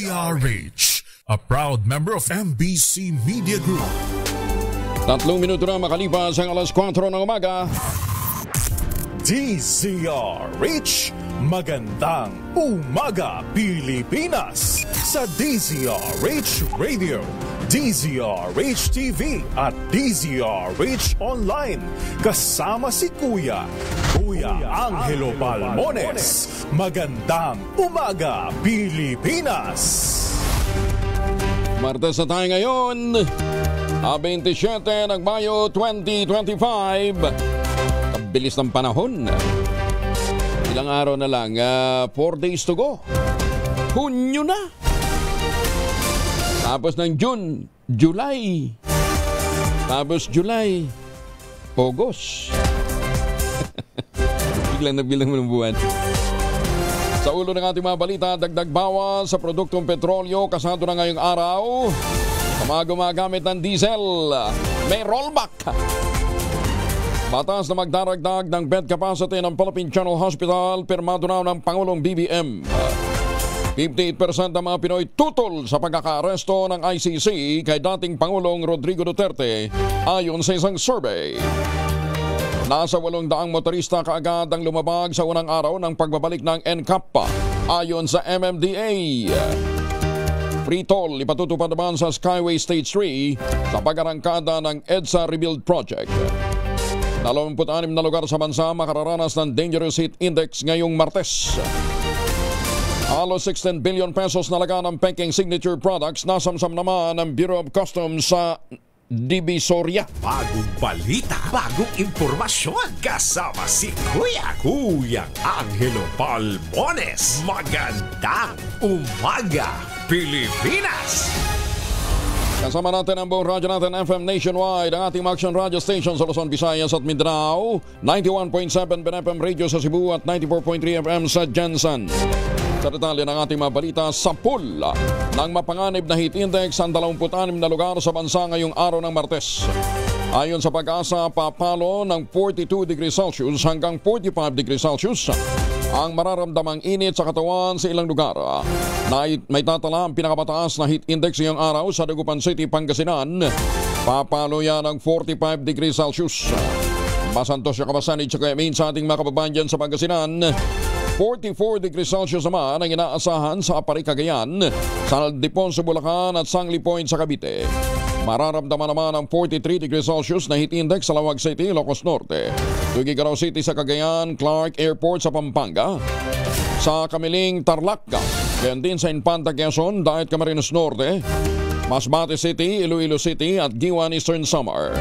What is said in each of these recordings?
DZRH, a proud member of MBC Media Group. 3 minuto na makalipas ang alas 4 ng umaga. DZRH, magandang umaga Pilipinas sa DZRH Radio, DZRH TV at DZRH Online. Kasama si Kuya Angelo Palmones. Magandang umaga Pilipinas. Martes na tayo ngayon, 27 ng Mayo 2025. Bilis ng panahon. Ilang araw na lang, 4 days to go. Hunyo na. Tapos ng June, July. Tapos July, August. Biglang na bilang mo ng buwan. Sa ulo ng ating mga balita, dagdag bawas sa produktong petrolyo kasado na ngayong araw. Sa mga gumagamit ng diesel, may rollback. Batas na magdaragdag ng bed capacity ng Philippine General Hospital, pirmado na ng Pangulong BBM. 58% ng mga Pinoy tutol sa pagkakaaresto ng ICC kay dating Pangulong Rodrigo Duterte ayon sa isang survey. Nasa 800 motorista kaagad ang lumabag sa unang araw ng pagbabalik ng NCAP ayon sa MMDA. Free toll ipatutupad naman sa Skyway Stage 3 sa pag-arangkada ng EDSA Rebuild Project. 26 na lugar sa bansa makararanas ng Dangerous Heat Index ngayong Martes. Halos 16 billion pesos nalaga ng Peking Signature Products nasamsam naman ng Bureau of Customs sa Divisoria. Bagong balita, bagong impormasyon, kasama si Kuya Angelo Palmones. Magandang umaga, Pilipinas! Kasama natin ang buong radyo natin FM nationwide, ang ating Action Radio Station sa Luzon, Visayas at Mindanao, 91.7 FM Radio sa Cebu at 94.3 FM sa Jensen. Sa detalye ng ating mga balita, sa pool ng mapanganib na heat index ang 26 na lugar sa bansa ngayong araw ng Martes. Ayon sa Pag-asa, papalo ng 42 degrees Celsius hanggang 45 degrees Celsius ang mararamdamang init sa katawan sa ilang lugar. May tatala ang pinakamataas na heat index ngayong araw sa Dagupan City, Pangasinan. Papalo yan ng 45 degrees Celsius. Masantos siya kabasanid sa kayamin sa ating mga kababayan dyan sa Pangasinan. 44 degrees Celsius naman ang inaasahan sa Apari, Cagayan, Saldipon sa Bulacan at Sangli Point sa Cavite. Mararamdaman naman ang 43 degrees Celsius na heat index sa Lawag City, Ilocos Norte. Tuguegarao City sa Cagayan, Clark Airport sa Pampanga. Sa Kamiling, Tarlac, gayon din sa Infanta, Quezon, Daet, Camarines Norte. Masbate City, Iloilo City at Giwan, Eastern Samar.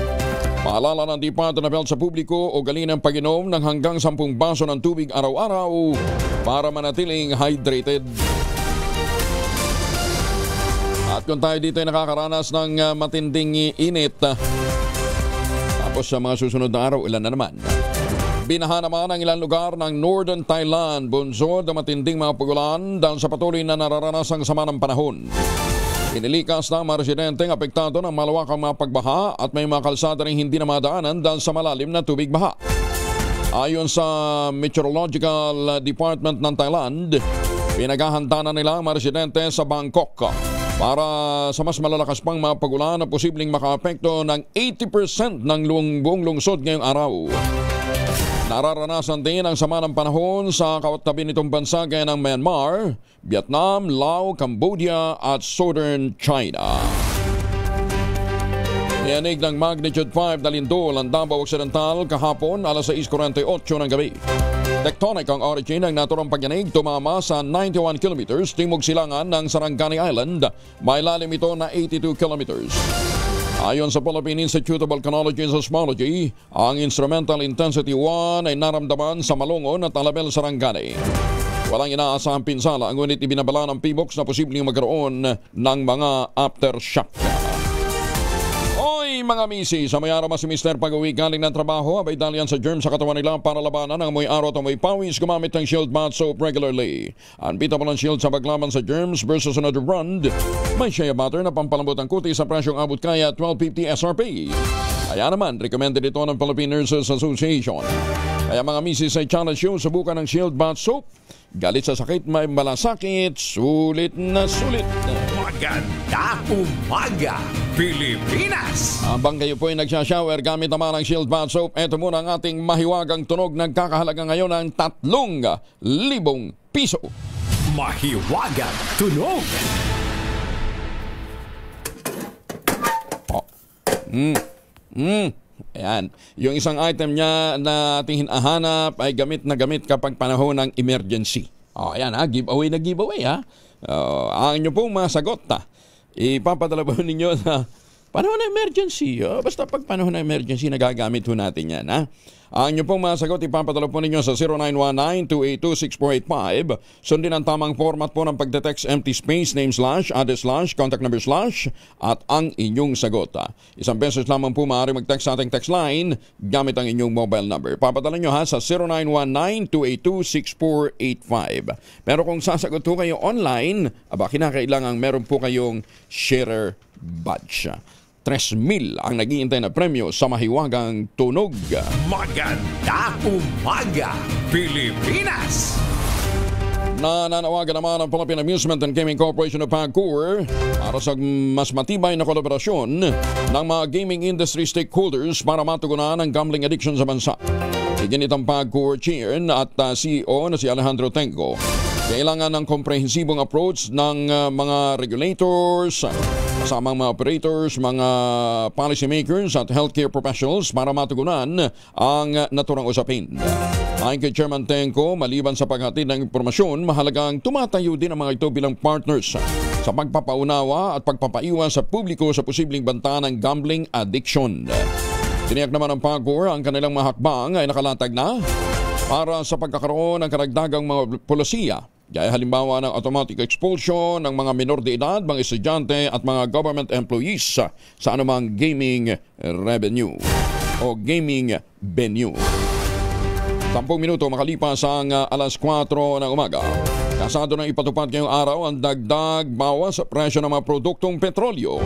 Paalala ng Department of Health sa publiko o galin ang pag-inom ng hanggang 10 baso ng tubig araw-araw para manatiling hydrated. At kung tayo dito ay nakakaranas ng matinding init, tapos sa mga susunod na araw, ilan na naman. Binaha naman ang ilang lugar ng Northern Thailand, bunsod ng matinding mga pagulan dahil sa patuloy na nararanasang sama ng panahon. Inilikas na mga residenteng apektado ng malawakang mga pagbaha at may mga kalsada rin hindi na madaanan dahil sa malalim na tubig baha. Ayon sa Meteorological Department ng Thailand, pinaghahanda na nila ang mga residente sa Bangkok para sa mas malalakas pang mga pagulan na posibleng makaapekto ng 80% ng buong lungsod ngayong araw. Nararanasan din ang sama ng panahon sa katabi nitong bansa gaya ng Myanmar, Vietnam, Laos, Cambodia at Southern China. Yanig ng magnitude 5 na lindol ang Davao Occidental kahapon alas 6:48 ng gabi. Tectonic ang origin ng naturang pagyanig, tumama sa 91 kilometers timog silangan ng Sarangani Island. May lalim ito na 82 kilometers. Ayon sa Philippine Institute of Volcanology and Seismology, ang instrumental intensity 1 ay naramdaman sa Malungon at Alabel, Sarangani. Walang inaasahang pinsala, ngunit ibinabala ng PBOX na posibleng magkaroon ng mga aftershock. Oy mga misi, sa may araw si Mr. Pag-uwi galing ng trabaho, abay dalian sa germ sa katawan nila para labanan ang amoy araw at amoy pawis, gumamit ng Shield Bath Soap regularly. Unbeatable ang Shield sa paglaban sa germs versus another brand. May shea butter na pampalambot ang kutis sa presyong abot kaya $12.50 SRP. Kaya naman, recommended ito ng Philippine Nurses Association. Kaya mga misis ay challenge you, subukan ng Shield Bath Soap. galit sa sakit, may malasakit, sulit na sulit. Magandang umaga, Pilipinas! Habang kayo po ay nagsashower gamit naman ang Shield Bath Soap, eto muna ang ating mahiwagang tunog. Nagkakahalaga ngayon ng 3,000 piso. Mahiwagang tunog! Ayan. Yung isang item niya na ating hinahanap ay gamit na gamit kapag panahon ng emergency. Ayan ha, giveaway na giveaway ha. Ang inyo pong masagot ipapadala po ninyo na panahon ng emergency. Basta pag panahon ng emergency, nagagamit ho natin yan ha. Ang inyo pong masagot, ipapadala po ninyo sa 0919-282-6485. Sundin ang tamang format po ng pagdetext, empty space, name slash, address slash, contact number slash, at ang inyong sagot. Isang beses lamang po maaari mag-text sa ating text line gamit ang inyong mobile number. Papadala nyo ha sa 0919-282-6485. Pero kung sasagot po kayo online, kinakailangan meron po kayong sharer badge. 3,000 ang naghihintay na premyo sa mahiwagang tunog. Magandang umaga, Pilipinas! Nananawagan naman ang Philippine Amusement and Gaming Corporation of PAGCOR para sa mas matibay na kolaborasyon ng mga gaming industry stakeholders para matugunan ang gambling addiction sa bansa. Iginitang PAGCOR Chair at CEO na si Alejandro Tenco. Kailangan ng komprehensibong approach ng mga regulators, kasamang mga operators, mga policymakers at healthcare professionals para matugunan ang naturang usapin. Ayon kay Chairman Tenco, maliban sa paghatid ng impormasyon, mahalagang tumatayo din ang mga ito bilang partners sa pagpapaunawa at pagpapaiwas sa publiko sa posibleng banta ng gambling addiction. Tiniyak naman ng PAGCOR ang kanilang mga hakbang ay nakalatag na para sa pagkakaroon ng karagdagang mga polisiya. Gaya halimbawa ng automatic expulsion ng mga minor de edad, mga estudyante at mga government employees sa anumang gaming revenue o gaming venue. 10 minuto makalipas ang alas 4 ng umaga. Kasado na ipatupad ngayong araw ang dagdag bawas sa presyo ng mga produktong petrolyo.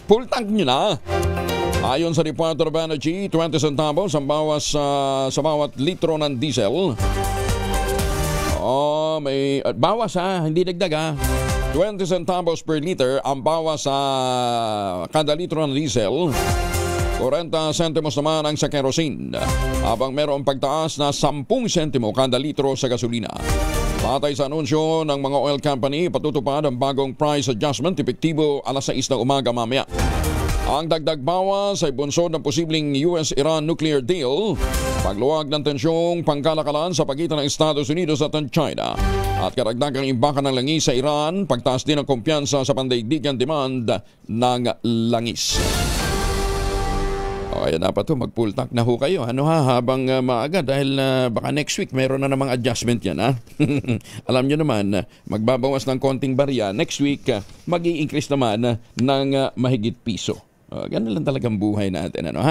Full tank nyo na! Ayon sa Department of Energy, 20 centavos ang bawas sa bawat litro ng diesel. May bawas hindi dagdag 20 centavos per liter ang bawas sa kada litro ng diesel. 40 centimos naman ang sa kerosene, habang mayroong pagtaas na 10 sentimo kada litro sa gasolina. Batay sa anunsyo ng mga oil company, patutupad ang bagong price adjustment epektibo alas 6 ng umaga mamaya. Ang dagdag bawas ay bunsod ng posibleng US-Iran nuclear deal, pagluwag ng tensyong pangkalakalan sa pagitan ng Estados Unidos at ng China, at karagdagang imbakan ng langis sa Iran, pagtaas din ng kumpiyansa sa pandaigdigang demand ng langis. Okay, dapat mag-full tank na ho kayo habang maaga dahil baka next week mayroon na namang adjustment yan Alam nyo naman, magbabawas ng konting barya. Next week, mag-i-increase naman ng mahigit piso. Ganun lang talagang buhay natin 12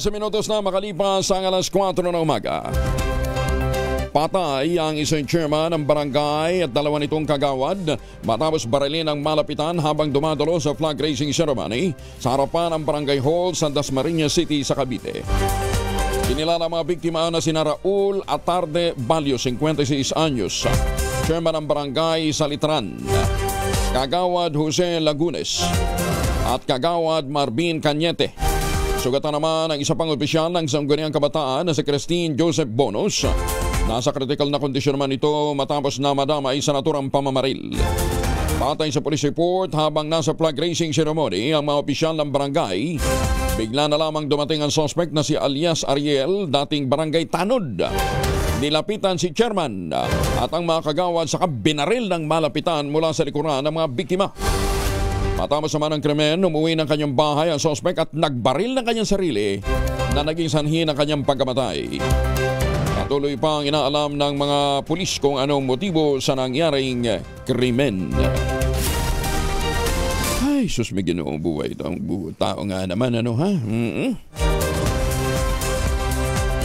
minutos na makalipas ang alas 4 ng umaga. Patay ang isang chairman ng barangay at dalawa nitong kagawad matapos barilin ang malapitan habang dumadalo sa flag raising ceremony sa harapan ng barangay hall sa Dasmariñas City sa Cavite. Kinilala ang mga biktima na sina Raul Atarde Balyo, 56 anyos, chairman ng barangay sa Litran, kagawad Jose Lagunes at kagawad Marvin Cañete. Sugatan naman ang isa pang opisyal ng sangguniang kabataan na si Christine Joseph Bonos. Nasa critical na kondisyon naman ito matapos na madamay sa naturang pamamaril. Batay sa police report, habang nasa flag raising ceremony ang mga opisyal ng barangay, bigla na lamang dumating ang suspect na si alias Ariel, dating barangay Tanod. Nilapitan si chairman at ang mga kagawad saka binaril ng malapitan mula sa likuran ng mga biktima. Matapos naman ang krimen, umuwi ng kanyang bahay ang suspect at nagbaril ng kanyang sarili na naging sanhi ng kanyang pagkamatay. Patuloy pang inaalam ng mga pulis kung anong motibo sa nangyaring krimen. Ay, sus, may ginoong buhay ito. Ang tao nga naman,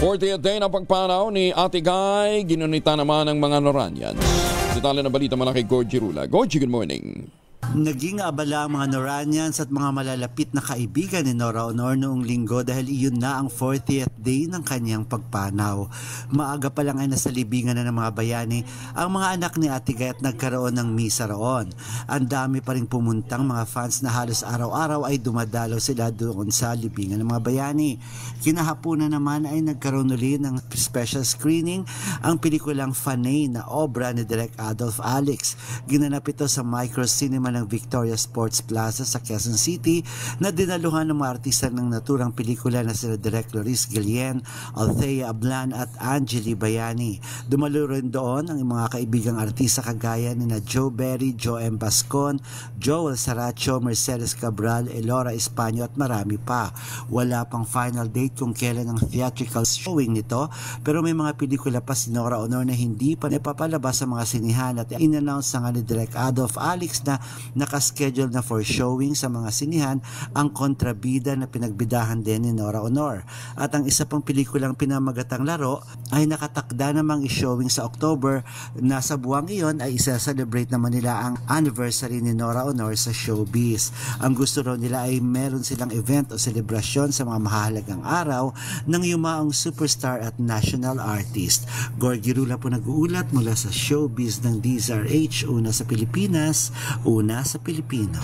40th day ng pagpanaw ni Ate Guy, ginunita naman ng mga Noranians. Detalye na balita mula kay Gorgie Rula. Gorgie, good morning. Naging abala ang mga Noranians at mga malalapit na kaibigan ni Nora Aunor noong linggo dahil iyon na ang 40th day ng kanyang pagpanaw. Maaga pa lang ay nasa libingan na ng mga bayani ang mga anak ni Ate Gay at nagkaroon ng misa roon. Ang dami pa rin pumuntang mga fans na halos araw-araw ay dumadalaw sila doon sa libingan ng mga bayani. Kinahapunan naman ay nagkaroon ulit ng special screening ang pelikulang Fanay na obra ni Direk Adolf Alex. Ginanap ito sa Micro Cinema ng Victoria Sports Plaza sa Quezon City na dinaluhan ng mga artista ng naturang pelikula na sila Direk Loris Guillen, Althea Ablan at Angeli Bayani. Dumalo rin doon ang mga kaibigang artista kagaya ni na Joe Berry, Joe M. Bascon, Joel Saracho, Mercedes Cabral, Elora Españo at marami pa. Wala pang final date kung kailan ang theatrical showing nito pero may mga pelikula pa si Nora Aunor na hindi pa napapalabas sa mga sinihan at in-announce na nga ni Direk Adolf Alex na nakaschedule na for showing sa mga sinihan ang Kontrabida na pinagbidahan din ni Nora Aunor. At ang isa pang pelikulang Pinamagatang Laro ay nakatakda namang i-showing sa October na sa buwang iyon ay isa-celebrate naman nila ang anniversary ni Nora Aunor sa showbiz. Ang gusto raw nila ay meron silang event o selebrasyon sa mga mahalagang araw ng yumaong superstar at national artist. Gorgie Rula po nag-uulat mula sa showbiz ng DZRH, una sa Pilipinas, una sa Pilipino.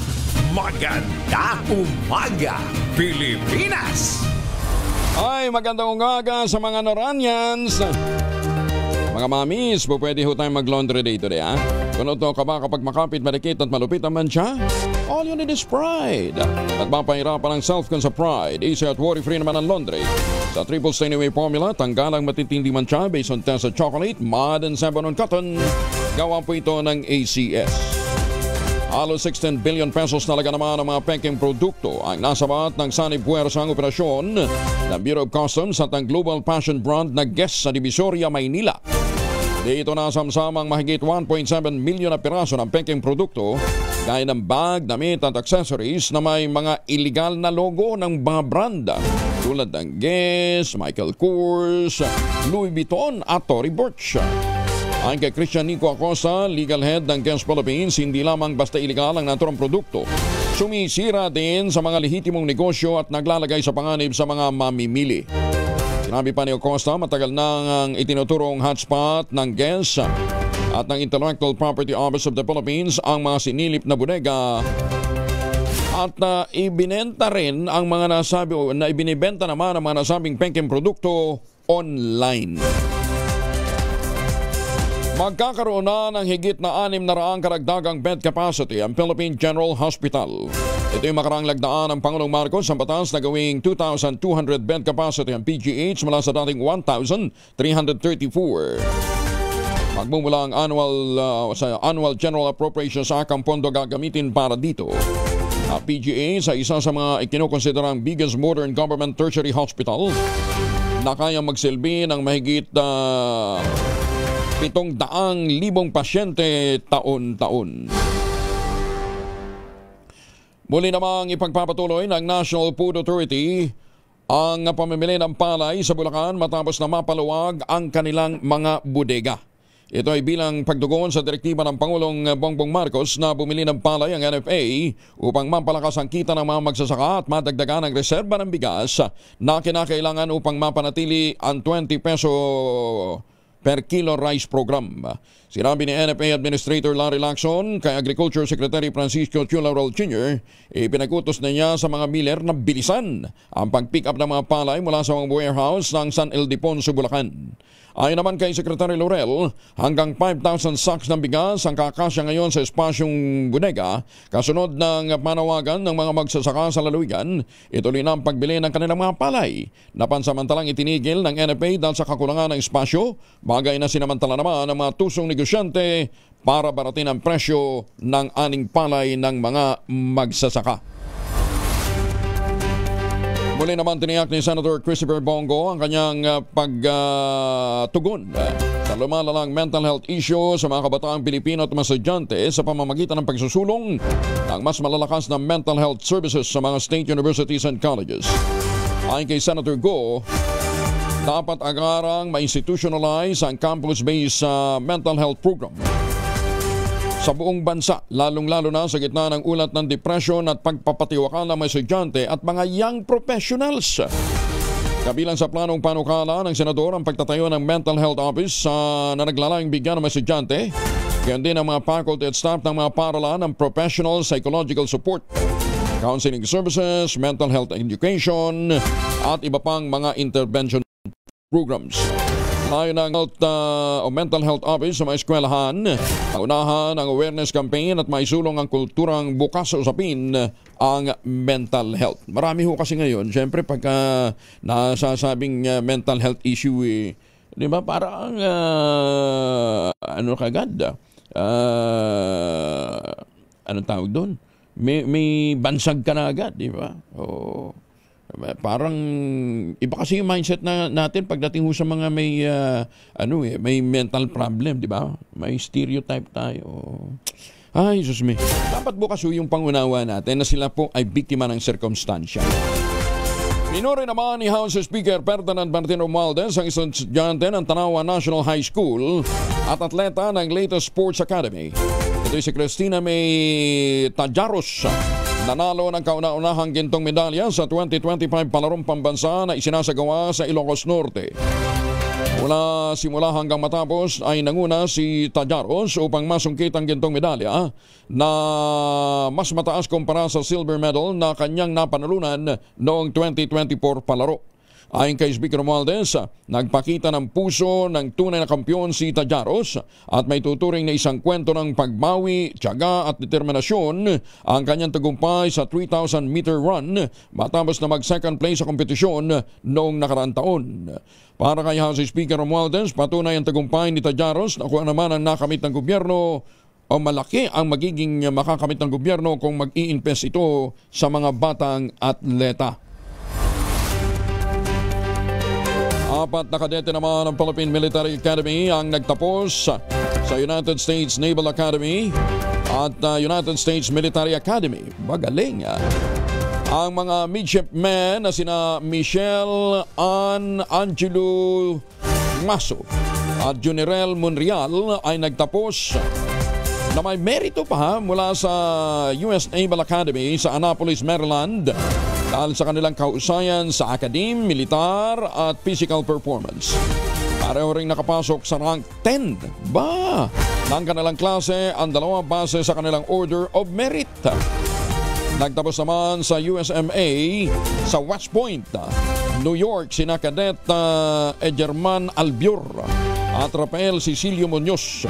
Maganda umaga, Pilipinas! Ay, magandang umaga sa mga Noranians. Mga mamis, pwede ho tayong mag-laundry day today, ha? Kung ito ka ba kapag makapit, marikit at malupit ang mancha? All you need is Pride. At mapahirapan ang self-con sa Pride. Easy at worry-free naman ang laundry. Sa Triple Stain Away Formula, tanggal ang matitindi mancha based on Tessa Chocolate, Mud and Sabon on Cotton. Gawa po ito ng ACS. Halos 16 billion pesos talaga naman ang mga peking produkto ang nasabat ng sanib puwersang operasyon ng Bureau of Customs at ang global fashion brand na Guess sa Divisoria, Maynila. Dito nasamsamang mahigit 1.7 milyon na piraso ng peking produkto gaya ng bag, damit at accessories na may mga illegal na logo ng mga brand tulad ng Guess, Michael Kors, Louis Vuitton at Tory Burch. Ayon kay Christian Nico Acosta, legal head ng Guess Philippines, hindi lamang basta iligal ang naturang produkto. Sumisira din sa mga lehitimong negosyo at naglalagay sa panganib sa mga mamimili. Sinabi pa ni Acosta, matagal nang itinuturong hotspot ng Guess at ng Intellectual Property Office of the Philippines ang mga sinilip na bodega at ibinenta rin ang mga ibinibenta naman ang mga nasabing peking produkto online. Magkakaroon na ng higit na 600 karagdagang bed capacity ang Philippine General Hospital. Ito yung makaraang lagdaan ng Pangulong Marcos sa batas na gawing 2,200 bed capacity ang PGH mula sa dating 1,334. Magmumula ang sa Annual General Appropriations Act ang pondo gagamitin para dito. Ang PGH sa isa sa mga ikinukonsiderang biggest modern government tertiary hospital na kayang magsilbi ng mahigit 700,000 pasyente taon-taon. Muli namang ipagpapatuloy ng National Food Authority ang pamimili ng palay sa Bulacan matapos na mapaluwag ang kanilang mga bodega. Ito ay bilang pagtugon sa direktiba ng Pangulong Bongbong Marcos na bumili ng palay ang NFA upang mampalakas ang kita ng mga magsasaka at madagdagan ang reserba ng bigas na kinakailangan upang mapanatili ang 20 peso per kilo rice program. Sinabi ni NFA Administrator Larry Lacson kay Agriculture Secretary Francisco Chulaurol Jr., ipinagutos na niya sa mga miller na bilisan ang pag-pick up ng mga palay mula sa mga warehouse ng San Ildefonso, Bulacan. Ayon naman kay Secretary Laurel, hanggang 5,000 sacks ng bigas ang kakasya ngayon sa espasyong bodega kasunod ng panawagan ng mga magsasaka sa lalawigan. Ituloy na ang pagbili ng kanilang mga palay. Napansamantalang itinigil ng NFA dahil sa kakulangan ng espasyo, bagay na sinamantala naman ng mga tusong negosyante para baratin ang presyo ng aning palay ng mga magsasaka. Muli naman tiniyak ni Senator Christopher Bongo ang kanyang pagtugon sa lumalalang mental health issue sa mga kabataang Pilipino at mga estudyante sa pamamagitan ng pagsusulong ng mas malalakas na mental health services sa mga state universities and colleges. Ayon kay Senator Go, dapat agarang ma-institutionalize ang campus-based mental health program sa buong bansa, lalong-lalo na sa gitna ng ulat ng depression at pagpapatiwakal ng mga estudyante at mga young professionals. Kabilang sa planong panukala ng senador ang pagtatayo ng mental health office na naglalayong bigyan ng mga estudyante, gayon din ang mga faculty at staff ng mga paaralan ng professional psychological support, counseling services, mental health education, at iba pang mga intervention programs. Layo ng mental health office sa mga eskwelahan, paunahan ang awareness campaign at maisulong ang kulturang bukas sa usapin ang mental health. Marami ho kasi ngayon, syempre pagka nasasabing mental health issue, di ba, parang anong tawag doon? May bansag ka na agad, di ba? O parang iba kasi yung mindset natin pagdating ho sa mga may mental problem, di ba? May stereotype tayo. Ay, Jesus me. Dapat bukas ho yung pangunawa natin na sila po ay biktima ng sirkumstansya. Minuri naman ni House Speaker Ferdinand Martin Romualdez ang isang estudyante ng Tanawan National High School at atleta ng latest sports academy. Ito si Cristina May Tajaros. Nanalo ng kauna-unahang gintong medalya sa 2025 palarong pambansa na isinasagawa sa Ilocos Norte. Mula simula hanggang matapos ay nanguna si Tajaros upang masungkit ang gintong medalya na mas mataas kumpara sa silver medal na kanyang napanalunan noong 2024 palaro. Ayon kay Speaker Romualdez, nagpakita ng puso ng tunay na kampiyon si Tajaros at may tuturing na isang kwento ng pagbawi, tiyaga at determinasyon ang kanyang tagumpay sa 3,000 meter run matapos na mag-second place sa kompetisyon noong nakaraang taon. Para kay House Speaker Romualdez, patunay ang tagumpay ni Tajaros na kung naman ang nakamit ng gobyerno o malaki ang magiging makakamit ng gobyerno kung mag-i-invest ito sa mga batang atleta. Apat na kadete naman ng Philippine Military Academy ang nagtapos sa United States Naval Academy at United States Military Academy. Magaling Ang mga midshipmen na sina Michelle Ann Angelo Maso at Junirel Monreal ay nagtapos na may merito pa mula sa US Naval Academy sa Annapolis, Maryland dahil sa kanilang kahusayan sa academe, militar at physical performance. Pareho ring nakapasok sa rank 10 ng kanilang klase ang dalawa base sa kanilang Order of Merit. Nagtapos naman sa USMA sa West Point, New York, sina Cadet Ejerman Albior at Rafael Cecilio Muñoz.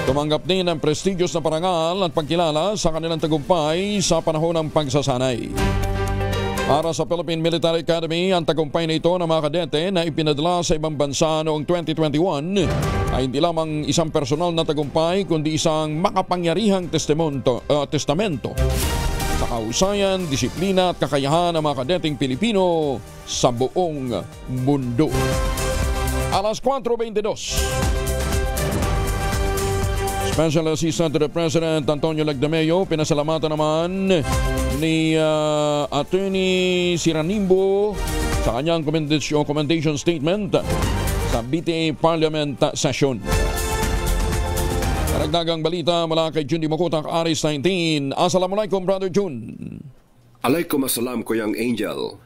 Tumanggap din ng prestigious na parangal at pagkilala sa kanilang tagumpay sa panahon ng pagsasanay. Para sa Philippine Military Academy, ang tagumpay na ito ng mga kadete na ipinadala sa ibang bansa noong 2021 ay hindi lamang isang personal na tagumpay kundi isang makapangyarihang testamento sa kahusayan, disiplina at kakayahan ng mga kadeteng Pilipino sa buong mundo. Alas 4:22. Special Assistant to the President Antonio Lagdameo, pinasalamatan naman ni Attorney Siranimbo sa kanyang commendation statement sa BTA Parliament Session. Karagdagang balita mula kay Jun Di Makutak, Aris 19. Assalamualaikum, Brother Jun. Alaikum assalam, Kuyang Angel.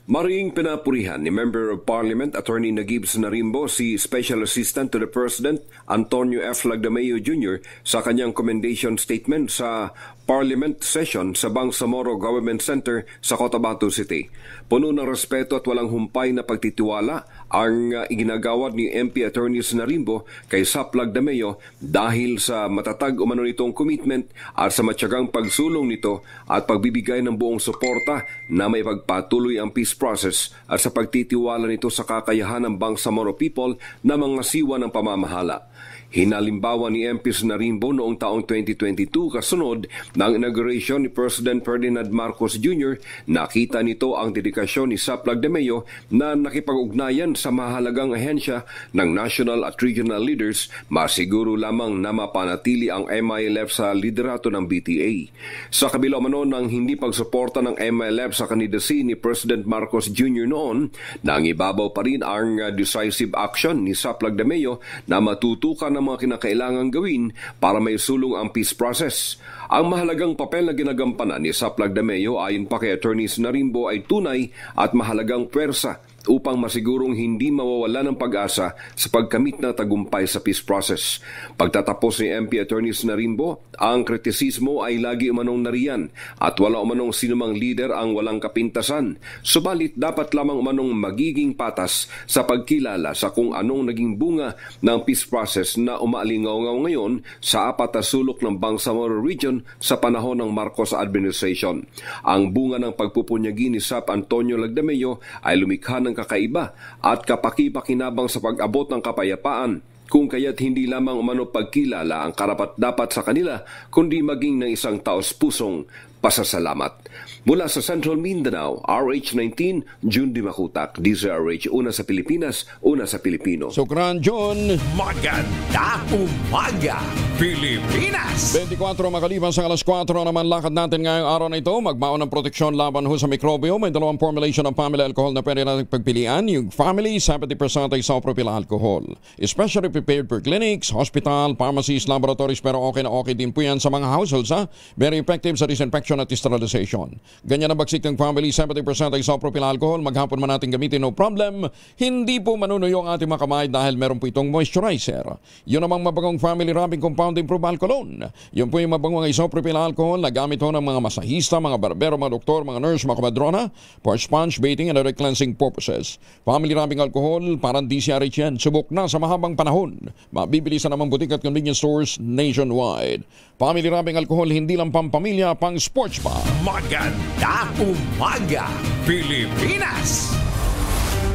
Maring pinapurihan ni Member of Parliament Attorney Nagib Narimbo si Special Assistant to the President Antonio F. Lagdameo Jr. sa kanyang commendation statement sa Parliament Session sa Bangsamoro Government Center sa Cotabato City. Puno ng respeto at walang humpay na pagtitiwala ang iginagawad ni MP Attorney Narimbo kay Sap Lagdameo dahil sa matatag umano nitong commitment at sa matyagang pagsulong nito at pagbibigay ng buong suporta na may pagpatuloy ang peace process at sa pagtitiwala nito sa kakayahan ng Bangsamoro people na mangasiwa ng pamamahala. Hinalimbawa ni MP Narimbo noong taong 2022 kasunod ng inauguration ni President Ferdinand Marcos Jr. Nakita nito ang dedikasyon ni Sap Lagdameo na nakipag-ugnayan sa mahalagang ahensya ng national at regional leaders, masiguro lamang na mapanatili ang MILF sa liderato ng BTA. Sa kabila umano ng hindi pagsuporta ng MILF sa candidacy ni President Marcos Jr. noon, nangibabaw pa rin ang decisive action ni Sap Lagdameo na matutukan ng mga kinakailangang gawin para may sulong ang peace process. Ang mahalagang papel na ginagampanan ni Saplag Dameo ayon pa kay Attorney Narimbo ay tunay at mahalagang pwersa upang masigurong hindi mawawala ng pag-asa sa pagkamit ng tagumpay sa peace process. Pagtatapos ni MP Attorney Narimbo, ang kritisismo ay lagi umanong nariyan at wala umanong sinumang leader ang walang kapintasan. Subalit dapat lamang umanong magiging patas sa pagkilala sa kung anong naging bunga ng peace process na umaalingaw ngayon sa 4 na sulok ng Bangsamoro Region sa panahon ng Marcos administration. Ang bunga ng pagpupunyagi ni Sap Antonio Lagdameo ay lumikha ng kakaiba at kapaki-pakinabang sa pag-abot ng kapayapaan, kung kaya't hindi lamang umano pagkilala ang karapat-dapat sa kanila, kundi maging ng isang taos-pusong pasasalamat. Mula sa Central Mindanao, RH19, June Di Makutak, DZRH, una sa Pilipinas, una sa Pilipino. Sukran, John. Maganda umaga, Pilipinas! 24 makalipas sa alas 4 naman lakad natin ngayong araw na ito. Magbaon ng proteksyon laban ho sa mikrobyo. May dalawang formulation ng family alcohol na pwede natin pagpilian. Yung family, 70% ay isopropyl alcohol. Especially prepared for clinics, hospital, pharmacies, laboratories, pero okay na okay din po yan sa mga households. Very effective sa disinfection at sterilization. Ganyan ang bagsik ng family, 70% ay isopropyl alcohol. Maghapon man natin gamitin, no problem. Hindi po manunuyo ang ating mga kamay dahil meron po itong moisturizer. Yun namang mabangong family rubbing compound improved alcoholone. Yun po yung mabangong isopropyl alcohol na gamit ho ng mga masahista, mga barbero, mga doktor, mga nurse, mga komadrona for sponge bathing and other cleansing purposes. Family rubbing alcohol, parang DCRH yan. Subok na sa mahabang panahon. Mabibili sa namang butik at convenience stores nationwide. Family rubbing alcohol, hindi lang pampamilya, pang sports pa. Maganda umaga, Pilipinas!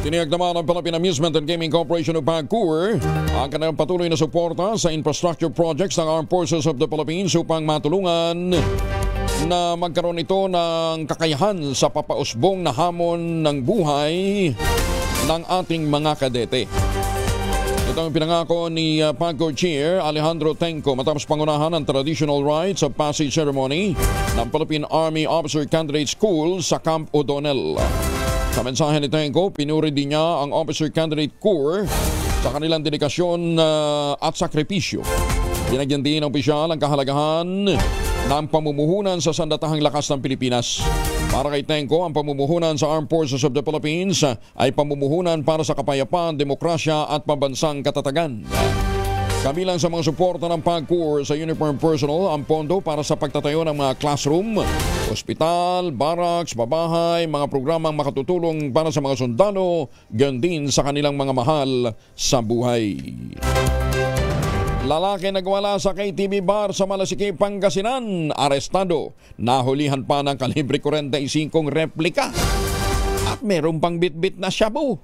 Tiniyag naman ng Philippine Amusement and Gaming Corporation of Bacoor ang kanilang patuloy na suporta sa infrastructure projects ng Armed Forces of the Philippines upang matulungan na magkaroon ito ng kakayahan sa papausbong na hamon ng buhay ng ating mga kadete. Ito ang pinangako ni PAGCOR Chair Alejandro Tenco matapos pangunahan ang traditional rites of passage ceremony ng Philippine Army Officer Candidate School sa Camp O'Donnell. Sa mensahe ni Tenco, pinuri din niya ang Officer Candidate Corps sa kanilang dedikasyon at sakripisyo. Binagyan din ng opisyal ang kahalagahan ng pamumuhunan sa sandatahang lakas ng Pilipinas. Para kay Tenco, ang pamumuhunan sa Armed Forces of the Philippines ay pamumuhunan para sa kapayapaan, demokrasya at pambansang katatagan. Kabilang sa mga suporta ng PAGCOR sa uniform personnel ang pondo para sa pagtatayo ng mga classroom, ospital, barracks, babahay, mga programang makatutulong para sa mga sundalo, gayon din sa kanilang mga mahal sa buhay. Lalaki nagwala sa KTV bar sa Malasikip, Pangasinan, arestado. Nahulihan pa ng kalibre 45 replika. At meron pang bit-bit na shabu.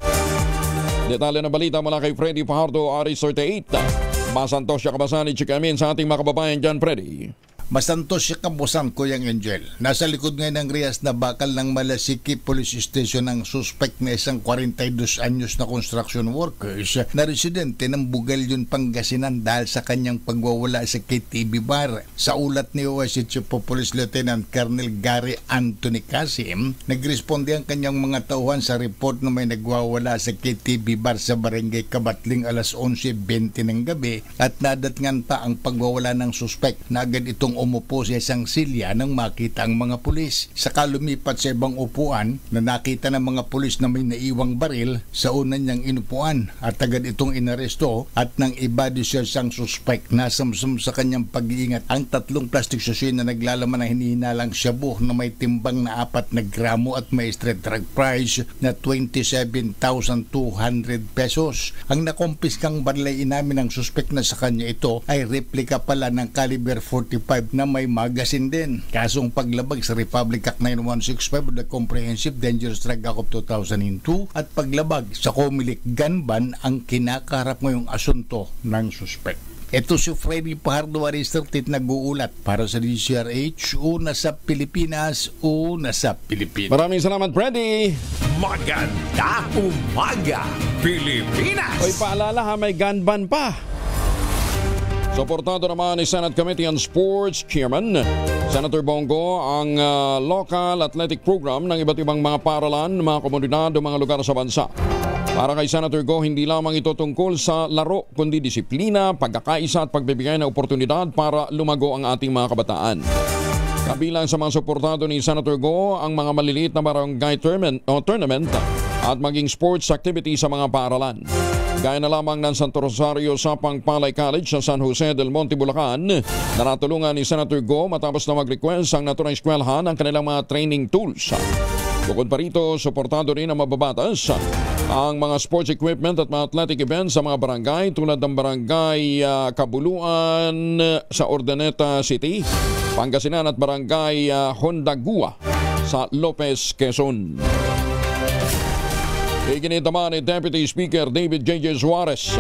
Detalye na balita mula kay Freddy Fajardo, Aris 38. Masantos siya kabasani, chikamin sa ating mga kababayan dyan, Freddy. Masantos siya kabusan, Kuyang Angel. Nasa likod ngayon ng Rias na bakal ng Malasikip Police Station ang suspect na isang 42 anyos na construction workers na residente ng Bugalyon, Pangasinan dahil sa kanyang pagwawala sa KTV bar. Sa ulat ni OIC Chief of Police Lieutenant Colonel Gary Anthony Casim, nagresponde ang kanyang mga tauhan sa report na may nagwawala sa KTV bar sa Barangay Kabatling alas 11:20 ng gabi at nadatngan pa ang pagwawala ng suspect na agad itong umupo sa isang silya nang makita ang mga pulis. Saka lumipat sa ibang upuan na nakita ng mga pulis na may naiwang baril sa una niyang inupuan at agad itong inaresto at nang i-body search ang suspect na samsam sa kanyang pag-iingat ang 3 plastic sachet na naglalaman ng hinihinalang shabu na may timbang na 4 na gramo at may street drug price na 27,200 pesos. Ang nakumpiskang barlay inamin ng suspect na sa kanya ito ay replika pala ng caliber 45 na may magasin din. Kasong paglabag sa Republic Act 9165 o the Comprehensive Dangerous Drug Act of 2002 at paglabag sa Comelec gun ban ang kinakaharap ngayong asunto ng suspect. Ito si Freddy Fajardo, Aris 38, nag-uulat para sa DCRH, una sa Pilipinas, una sa Pilipinas. Maraming salamat, Freddy. Maganda umaga, Pilipinas! Oy, paalala ha, may gun ban pa. Suportado naman ni Senate Committee on Sports Chairman Senator Bongo ang local athletic program ng iba't ibang mga paaralan, mga komunidad o mga lugar sa bansa. Para kay Senator Go, hindi lamang ito tungkol sa laro, kundi disiplina, pagkakaisa at pagbibigay ng oportunidad para lumago ang ating mga kabataan. Kabilang sa mga suportado ni Senator Go ang mga maliliit na barangay tournament at maging sports activity sa mga paaralan. Gaya na lamang ng Santo Rosario Sapang Palay College sa San Jose del Monte, Bulacan na natulungan ni Senator Go matapos na mag-request ang naturang eskwelahan ng kanilang mga training tools. Bukod pa rito, suportado rin ang mababatas ang mga sports equipment at mga athletic events sa mga barangay tulad ng Barangay Kabuluan sa Urdaneta City, Pangasinan at Barangay Hondagua sa Lopez, Quezon. Iginit naman ni Deputy Speaker David J.J. Suarez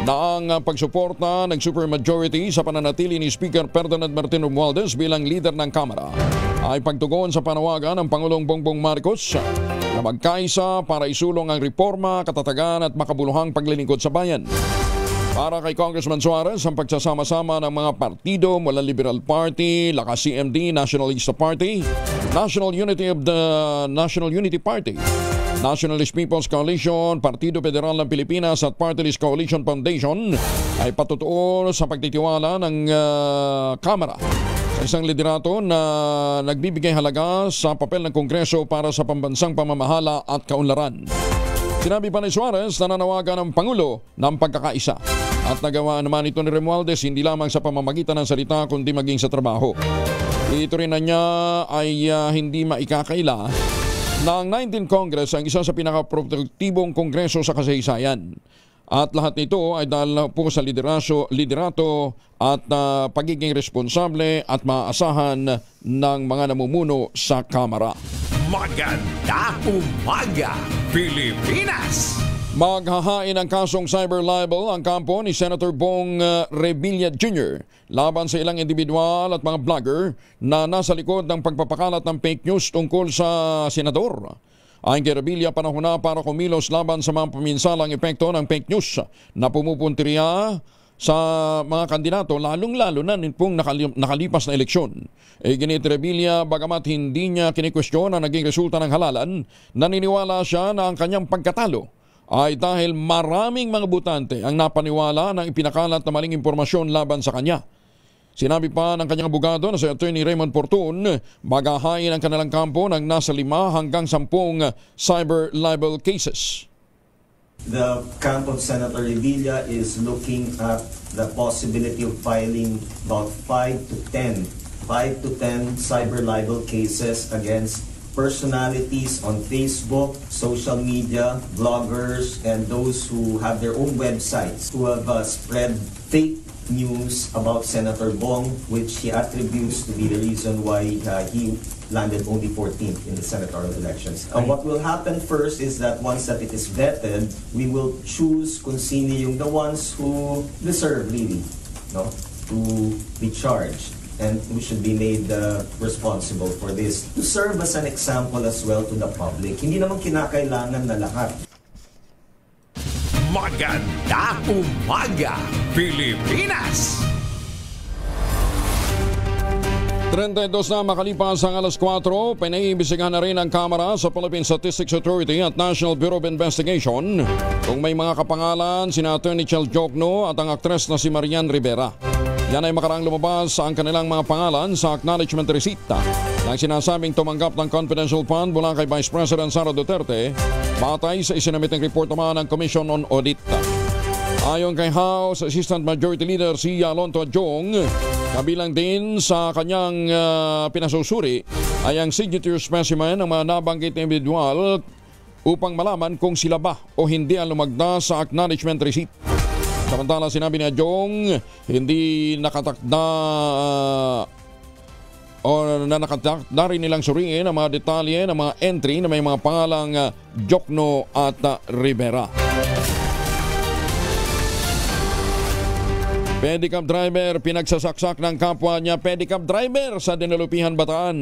na ang pagsuporta ng supermajority sa pananatili ni Speaker Ferdinand Martin Romualdez bilang leader ng Kamara ay pagtugon sa panawagan ng Pangulong Bongbong Marcos na magkaisa para isulong ang reforma, katatagan at makabuluhang paglilingkod sa bayan. Para kay Congressman Suarez, ang pagsasama-sama ng mga partido mula Liberal Party, Lakas CMD, Nationalista Party, National Unity Party, Nationalist People's Coalition, Partido Federal ng Pilipinas at Party List Coalition Foundation ay patutuon sa pagtitiwala ng Kamara sa isang liderato na nagbibigay halaga sa papel ng Kongreso para sa pambansang pamamahala at kaunlaran. Sinabi pa ni Suarez na nanawagan ng Pangulo ng pagkakaisa at nagawa naman ito ni Romualdez hindi lamang sa pamamagitan ng salita kundi maging sa trabaho. Ito rin na niya ay hindi maikakaila na ang 19th Congress ang isa sa pinakaproduktibong kongreso sa kasaysayan. At lahat nito ay dahil po sa liderato at pagiging responsable at maaasahan ng mga namumuno sa Kamara. Maganda umaga, Pilipinas! Maghahain ang kasong cyber libel ang kampo ni Senator Bong Revilla Jr. laban sa ilang individual at mga vlogger na nasa likod ng pagpapakalat ng fake news tungkol sa senador. Ayon kay Revilla, panahon na para kumilos laban sa mga paminsalang epekto ng fake news na pumupuntirya sa mga kandidato, lalong-lalo na pong nakalipas na eleksyon. Ginit Revilla, bagamat hindi niya kinikwestiyon ang naging resulta ng halalan, naniniwala siya na ang kanyang pagkatalo ay dahil maraming mga botante ang napaniwala ng ipinakalat na maling impormasyon laban sa kanya. Sinabi pa ng kanyang abogado na si Attorney Raymond Portun, magahain ang kanilang kampo ng nasa 5 hanggang 10 cyber libel cases. The camp of Senator Revilla is looking at the possibility of filing about 5 to 10 cyber libel cases against personalities on Facebook, social media, bloggers, and those who have their own websites who have spread fake news about Senator Bong, which he attributes to be the reason why he landed only 14th in the senatorial elections. What will happen first is that once that it is vetted, we will choose kung sino yung the ones who deserve really, no, to be charged. And we should be made responsible for this to serve as an example as well to the public. Hindi naman kinakailangan na lahat. Maganda umaga, Pilipinas! 32 na makalipas ang alas 4, pinaiimbestigahan na rin ang Kamara sa Philippine Statistics Authority at National Bureau of Investigation kung may mga kapangalan sina Attorney Chel Jokno at ang aktres na si Marian Rivera. Yan ay makaraang lumabas ang kanilang mga pangalan sa acknowledgement receipt ng sinasabing tumanggap ng confidential fund mula kay Vice President Sara Duterte batay sa isinamiting report naman ng Commission on Audit. Ayon kay House Assistant Majority Leader si Alonto Adjong, kabilang din sa kanyang pinasusuri ay ang signature specimen ng mga nabanggit na individual upang malaman kung sila ba o hindi ang lumagda sa acknowledgement receipt. Samantala sinabi ni Adjong, hindi nakatakda o nakatakda rin nilang suriin ang mga detalye ng mga entry na may mga pangalang Jokno at Rivera. Pedicab driver pinagsasaksak ng kapwa niya pedicab driver sa Dinalupihan, Bataan.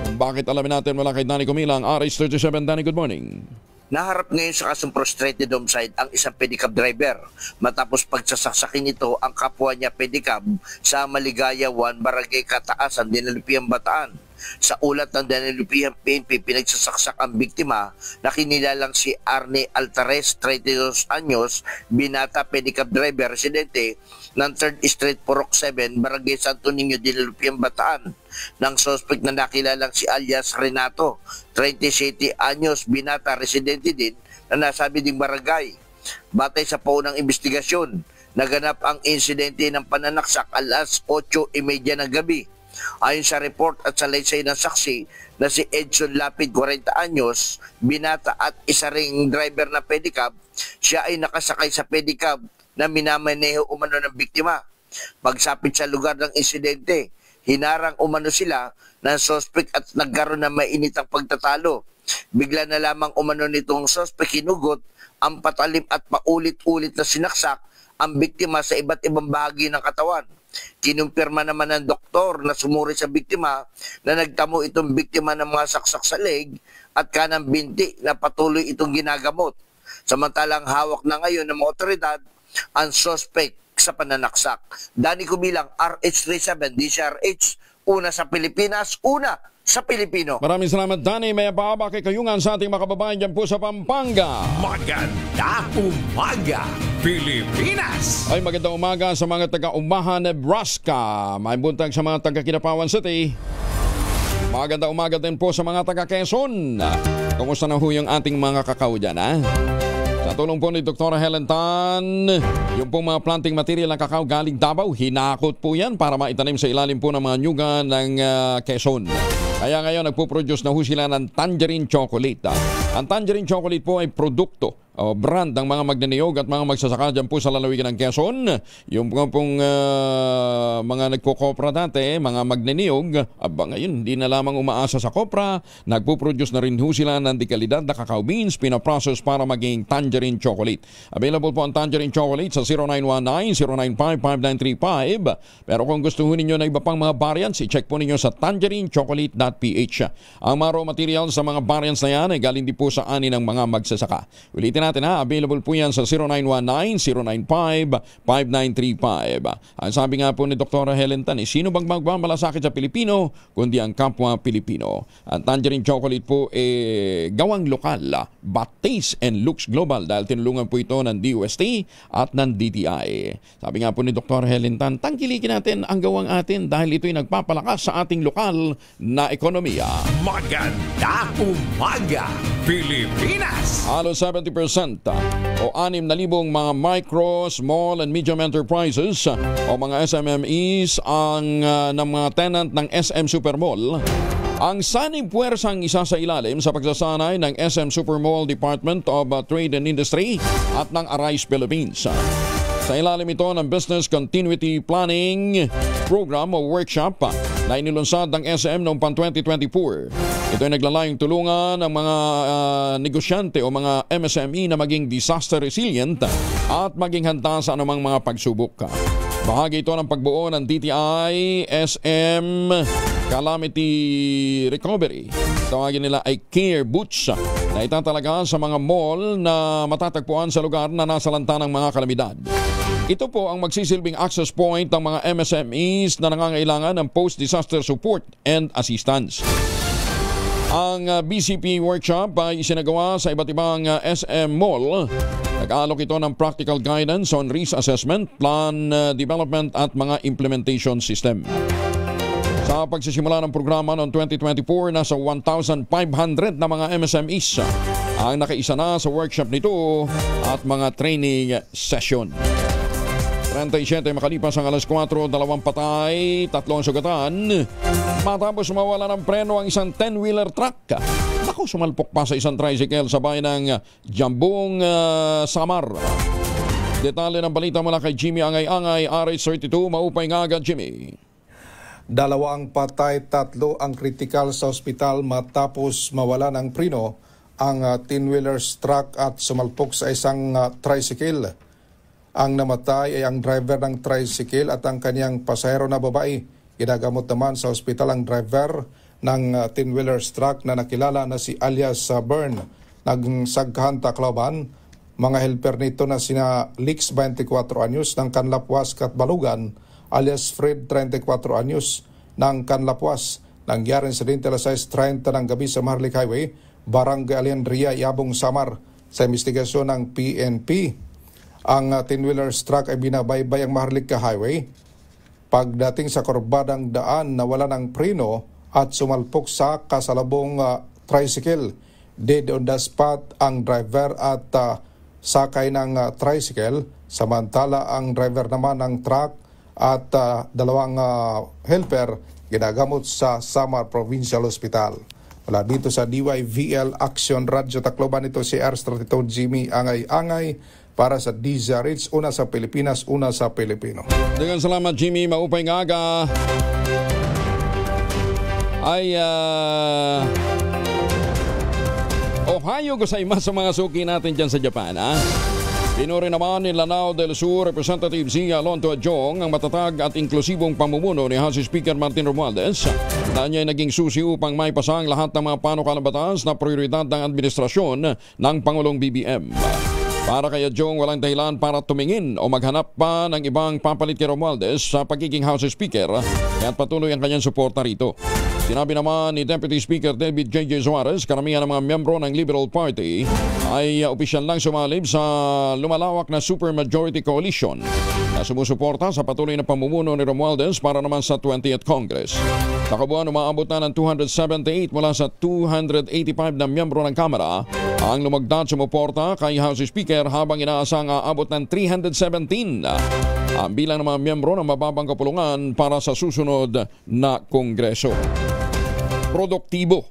Kung bakit alamin natin mula kay Danny Comilang, RH37. Danny, good morning. Naharap ngayon sa kasong frustrated homicide ang isang pedicab driver matapos pagsasaksakin nito ang kapwa niya pedicab sa Maligaya 1, Barangay Kataasan, Dinalupihan, Bataan. Sa ulat ng Danelupihan PNP, pinagsasaksak ang biktima na kinilalang si Arne Altares, 32 anyos, binata pedicab driver, residente ng 3rd Street, Purok 7, Barangay Santo Niño, Danelupihan, Bataan. Ng suspect na nakilalang si alias Renato, 37 anyos, binata, residente din na nasabi ding barangay. Batay sa paunang investigasyon, naganap ang insidente ng pananaksak alas 8:30 ng gabi. Ayon sa report at sa laysay ng saksi na si Edson Lapid, 40 anyos, binata at isa ring driver na pedicab, siya ay nakasakay sa pedicab na minamaneho umano ng biktima. Pagsapit sa lugar ng insidente, hinarang umano sila ng suspect at nagkaroon ng mainitang pagtatalo. Bigla na lamang umano nitong suspect hinugot ang patalim at paulit-ulit na sinaksak ang biktima sa iba't ibang bahagi ng katawan. Kinumpirma naman ng doktor na sumuri sa biktima na nagtamo itong biktima ng mga saksak sa leg at kanang binti na patuloy itong ginagamot. Samantalang hawak na ngayon ng mga otoridad ang suspect sa pananaksak. Danny Kubilang, RH37, DCRH, una sa Pilipinas, una sa Pilipino. Maraming salamat, Danny. May paaba kay kayungan sa ating mga kababayan dyan po sa Pampanga. Maganda umaga, Pilipinas! Ay, magandang umaga sa mga taga-Omaha, Nebraska. May buntag sa mga taga-Kinapawan City. Magandang umaga din po sa mga taga-Quezon. Kumusta na ho yung ating mga kakao dyan, ha? Sa tulong po ni Dr. Helen Tan, yung pong mga planting material ng kakao galing Davao, hinakot po yan para maitanim sa ilalim po ng mga nyugan ng Quezon. Kaya ngayon nagpo-produce na ho sila ng tangerine chocolate. Ang tangerine chocolate po ay produkto o brand ng mga magnaniyog at mga magsasaka dyan po sa lalawigan ng Quezon. Yung pong mga nagko-kopra dati, mga magnaniyog, ngayon hindi na lamang umaasa sa kopra, nagpo-produce na rin ho sila ng dekalidad na cacao beans, pinaprocess para maging tangerine chocolate. Available po ang tangerine chocolate sa 0919-095-5935. Pero kung gusto ho ninyo na iba pang mga variants, i-check po ninyo sa tangerinechocolate.ph. Ang mga raw materials sa mga variants na yan ay galing din po sa ani ng mga magsasaka. Ulitin natin, ha, available po yan sa 0919-095-5935. Ang sabi nga po ni Dr. Helen Tan, sino bang magmamalasakit sa Pilipino kundi ang kapwa Pilipino? Ang tangerine chocolate po gawang lokal, but taste and looks global dahil tinulungan po ito ng DOST at ng DTI. Sabi nga po ni Dr. Helen Tan, tangkilikin natin ang gawang atin dahil ito'y nagpapalakas sa ating lokal na ekonomiya. Maganda umaga, Pilipinas! Halos 70% o 6,000 mga micro, small and medium enterprises o mga SMMEs ang ng mga tenant ng SM Supermall ang sanib puwersang isa sa ilalim sa pagsasanay ng SM Supermall Department of Trade and Industry at ng Arise Philippines. Sa ilalim ito ng Business Continuity Planning Program o Workshop na inilunsad ng SM noong 2024. Ito ay naglalayong tulungan ng mga negosyante o mga MSME na maging disaster resilient at maging handa sa anumang mga pagsubok. Bahagi ito ng pagbuo ng DTI SM Calamity Recovery. Tawagin nila ay Care Boots na itatalaga sa mga mall na matatagpuan sa lugar na nasa lanta ng mga kalamidad. Ito po ang magsisilbing access point ng mga MSMEs na nangangailangan ng post-disaster support and assistance. Ang BCP workshop ay isinagawa sa iba't ibang SM Mall. Nag-aalok ito ng practical guidance on risk assessment, plan development at mga implementation system. Sa pagsisimula ng programa noong 2024, nasa 1,500 na mga MSMEs ang nakaisa na sa workshop nito at mga training session. 37 makalipas ang alas 4, 2 patay, 3 sugatan. Matapos mawala ng preno ang isang 10-wheeler truck. Naku, sumalpok pa sa isang tricycle sa bayan ng Jambong, Samar. Detalye ng balita mula kay Jimmy Angay-Angay, RH32. Maupay nga agad, Jimmy. 2 ang patay, 3 ang kritikal sa ospital matapos mawala ng preno ang 10-wheeler truck at sumalpok sa isang tricycle. Ang namatay ay ang driver ng tricycle at ang kanyang pasahero na babae. Ginagamot naman sa ospital ang driver ng 10-wheeler truck na nakilala na si alias Bern ng Sagkahan, Tacloban. Mga helper nito na sina Lix, 24 anyos ng Canlapuas, Katbalugan, alias Fred, 34 anyos ng Canlapuas, Nangyari insidente alas 6:30 ng gabi sa Maharlik Highway, Barangay Alejandría, Yabong, Samar. Sa investigasyon ng PNP, ang 10-wheeler truck ay binabaybay ang Maharlik Highway. Pagdating sa kurbadang daan, nawala ng preno at sumalpok sa kasalubong tricycle. Dead on the spot ang driver at sakay ng tricycle, samantala ang driver naman ng truck at dalawang helper ginagamot sa Samar Provincial Hospital. Wala dito sa DYVL Action Radio Tacloban, ito si R32 Jimmy Angay-Angay para sa DZRH, una sa Pilipinas, una sa Pilipino. Dengan salamat Jimmy, maupay nga aga. Ay Ohio gozaimasu sa mga suki natin dyan sa Japan, ha? Pinuri naman ni Lanao del Sur Representative Zia Alonto Adjong ang matatag at inklusibong pamumuno ni House Speaker Martin Romualdez na niya ay naging susi upang maipasang lahat ng mga panukalang batas na prioridad ng administrasyon ng Pangulong BBM. Para kay Adjong, walang dahilan para tumingin o maghanap pa ng ibang papalit kay Romualdez sa pagiging House Speaker, kaya't patuloy ang kanyang suporta rito. Sinabi naman ni Deputy Speaker David J.J. Suarez, karamihan ng mga miyembro ng Liberal Party ay opisyal lang sumalib sa lumalawak na supermajority coalition na sumusuporta sa patuloy na pamumuno ni Romualdez para naman sa 20th Congress. Takabuan, umaabot na ng 278 mula sa 285 na miyembro ng Kamara ang lumagdad sumuporta kay House Speaker, habang inaasang aabot ng 317 ang bilang ng mga miyembro ng mababang kapulungan para sa susunod na Kongreso. Produktibo.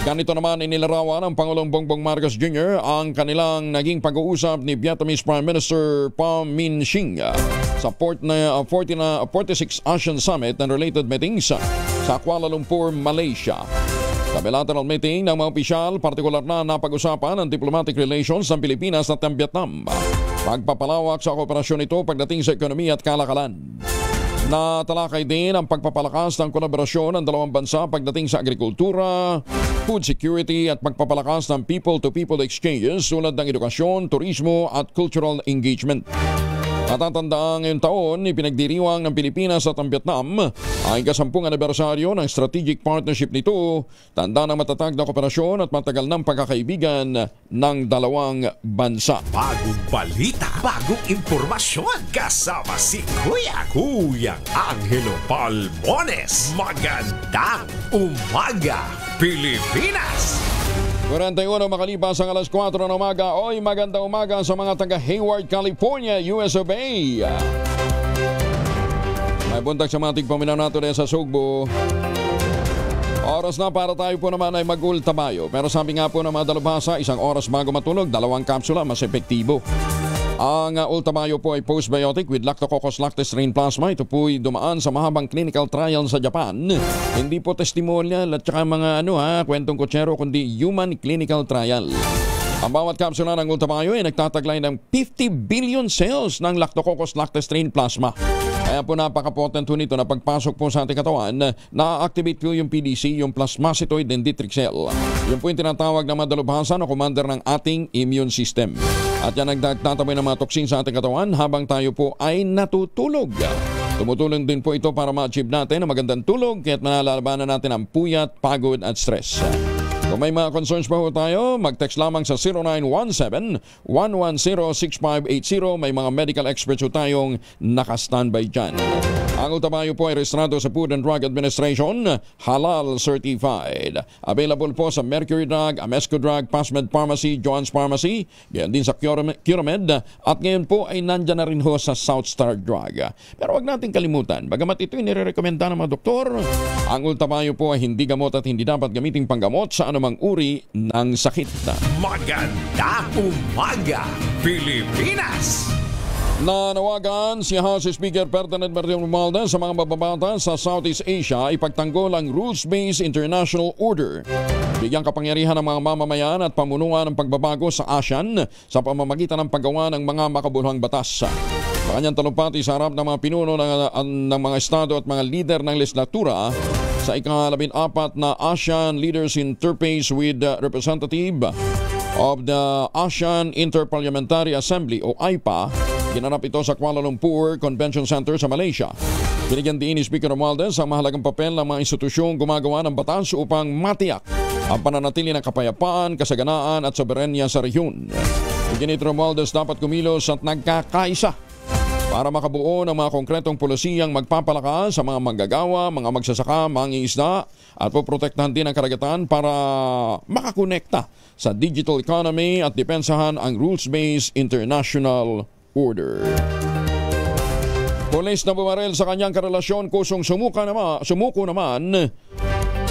Ganito naman inilarawan ng Pangulong Bongbong Marcos Jr. ang kanilang naging pag-uusap ni Vietnamese Prime Minister Pham Minh Chinh sa 46 ASEAN Summit and related meetings sa Kuala Lumpur, Malaysia. Sa bilateral meeting ng mga opisyal, partikular na napag-usapan ang diplomatic relations ng Pilipinas at ng Vietnam. Pagpapalawak sa kooperasyon ito pagdating sa ekonomiya at kalakalan. Natalakay din ang pagpapalakas ng kolaborasyon ng dalawang bansa pagdating sa agrikultura, food security at pagpapalakas ng people-to-people exchanges tulad ng edukasyon, turismo at cultural engagement. Natatandaan ngayong taon, ipinagdiriwang ng Pilipinas at ang Vietnam ang ika-10 anibersaryo ng strategic partnership nito, tanda ng matatag na kooperasyon at matagal ng pagkakaibigan ng dalawang bansa. Bagong balita, bagong impormasyon, kasama si Kuya Angelo Palmones. Magandang umaga, Pilipinas! 41 makalipas ang alas 4 ng umaga. Oy, magandang umaga sa mga taga Hayward, California, US of A. May buntag sa mga tigpaminaw natin sa Sugbo. Oras na para tayo po naman ay mag-ultabayo. Pero sabi nga po ng mga dalubhasa, 1 oras bago matulog, 2 kapsula, mas epektibo. Ang ultamayo po ay postbiotic with Lactococcus lactis strain plasma. Ito po ay dumaan sa mahabang clinical trial sa Japan. Hindi po testimonial at saka mga kwentong kutsero, kundi human clinical trial. Ang bawat kapsula ng ultamayo ay nagtataglay ng 50 billion cells ng Lactococcus lactis strain plasma. Kaya po napaka-potent nito na pagpasok po sa ating katawan, na-activate po yung PDC, yung plasmacytoid dendritic cell. Yun po yung tinatawag na madalubhasa na commander ng ating immune system. At yan nagtataboy ng mga toksin sa ating katawan habang tayo po ay natutulog. Tumutulong din po ito para ma-achieve natin ang magandang tulog kaya't manalalabanan natin ang puyat, pagod at stress. Kung may mga concerns pa po tayo, mag-text lamang sa 0917-110-6580. May mga medical experts po tayong naka-standby dyan. Ang ultamayo po ay rehistrado sa Food and Drug Administration, halal certified. Available po sa Mercury Drug, Amesco Drug, Pasmed Pharmacy, Joann's Pharmacy, ganyan din sa Curamed, at ngayon po ay nandyan na rin ho sa South Star Drug. Pero wag natin kalimutan, bagamat ito ay nire-recommenda ng mga doktor, ang ultamayo po ay hindi gamot at hindi dapat gamiting panggamot sa anumang uri ng sakit. Magandang umaga, Pilipinas! Nanawagan si House Speaker Ferdinand Martin Romualdez sa mga mababata sa Southeast Asia ipagtanggol ang rules-based international order. Bigyang kapangyarihan ng mga mamamayan at pamunuan ng pagbabago sa ASEAN sa pamamagitan ng paggawa ng mga makabuluhang batas. Sa kanyang talumpati sa harap ng mga pinuno ng mga estado at mga lider ng legislatura sa ika-14 na ASEAN Leaders Interface with Representative of the ASEAN Interparliamentary Assembly o AIPA, Ginanap ito sa Kuala Lumpur Convention Center sa Malaysia. Binigyan din ni Speaker Romualdez ang mahalagang papel ng mga institusyong gumagawa ng batas upang matiyak ang pananatili ng kapayapaan, kasaganaan at soberenya sa rehiyon. Binigyan ni Romualdez dapat kumilos at nagkakaisa para makabuo ng mga konkretong polisiyang magpapalakas sa mga manggagawa, mga magsasaka, mangingisda at poprotektahan din ang karagatan para makakonekta sa digital economy at depensahan ang rules-based international order. Pulis na bumaril sa kanyang karelasyon kusong sumuko naman.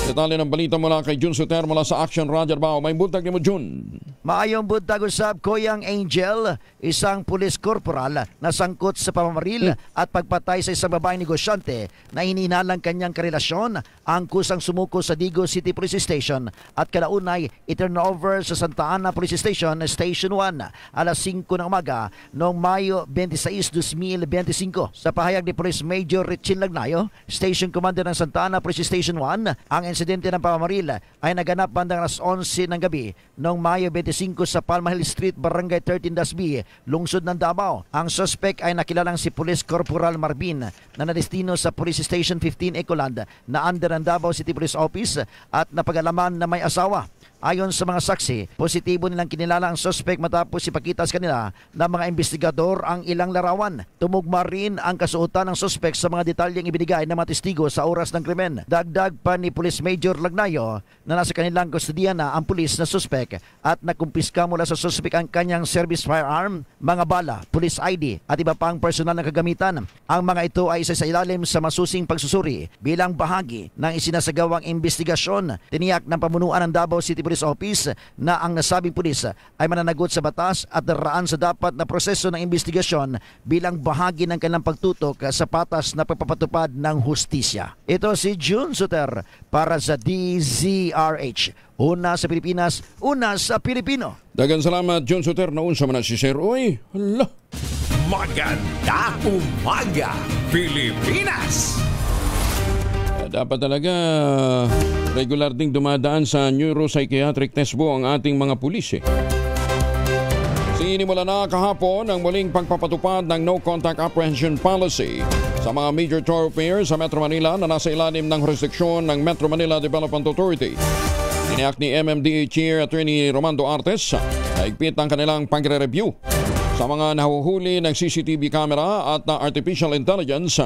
Detalye ng balita mula kay Jun Suter mula sa Action Roger Bao. May buntag ni mo, Jun. Maayong buntag usab, Koyang Angel, isang pulis korporal na sangkot sa pamamaril at pagpatay sa isang babaeng negosyante na hinihinalang kanyang karelasyon ang kusang sumuko sa Digo City Police Station at kalaunay i-turnover sa Santa Ana Police Station, Station 1, alas 5 ng umaga noong Mayo 26, 2025. Sa pahayag ni Police Major Richin Lagnayo, Station Commander ng Santa Ana Police Station 1, ang insidente ng pamamaril ay naganap bandang alas 11 ng gabi noong Mayo 25 sa Palma Hill Street, Barangay 13-B, lungsod ng Davao. Ang suspect ay nakilalang si Police Corporal Marvin na nadestino sa Police Station 15 Ecoland na under ng Davao City Police Office at napag-alaman na may asawa. Ayon sa mga saksi, positibo nilang kinilala ang suspect matapos ipakita sa kanila ng mga investigador ang ilang larawan. Tumugma rin ang kasuotan ng suspect sa mga detalyeng ibinigay ng mga testigo sa oras ng krimen. Dagdag pa ni Police Major Lagnayo na nasa kanilang kustodiya na ang pulis na suspect at nakumpiska mula sa suspect ang kanyang service firearm, mga bala, police ID at iba pang personal na kagamitan. Ang mga ito ay isa sa ilalim sa masusing pagsusuri bilang bahagi ng isinasagawang investigasyon. Tiniyak ng pamunuan ng Davao City Police Office na ang nasabing pulis ay mananagot sa batas at daraan sa dapat na proseso ng investigasyon bilang bahagi ng kanilang pagtutok sa patas na pagpapatupad ng hustisya. Ito si Jun Suter para sa DZRH. Una sa Pilipinas, una sa Pilipino. Dagan salamat, Jun Suter. Naunsa man na si Sir. Uy, hala. Maganda umaga, Pilipinas! Dapat talaga regular ding dumadaan sa neuropsychiatric test po ang ating mga pulis. Sinimula na kahapon ang muling pagpapatupad ng No Contact Apprehension Policy sa mga major thoroughfares sa Metro Manila na nasa ilalim ng jurisdiksyon ng Metro Manila Development Authority. Tiniyak ni MMDA Chair Attorney Romando Artes na higpit ang kanilang pagre-review sa mga nahuhuli ng CCTV camera at artificial intelligence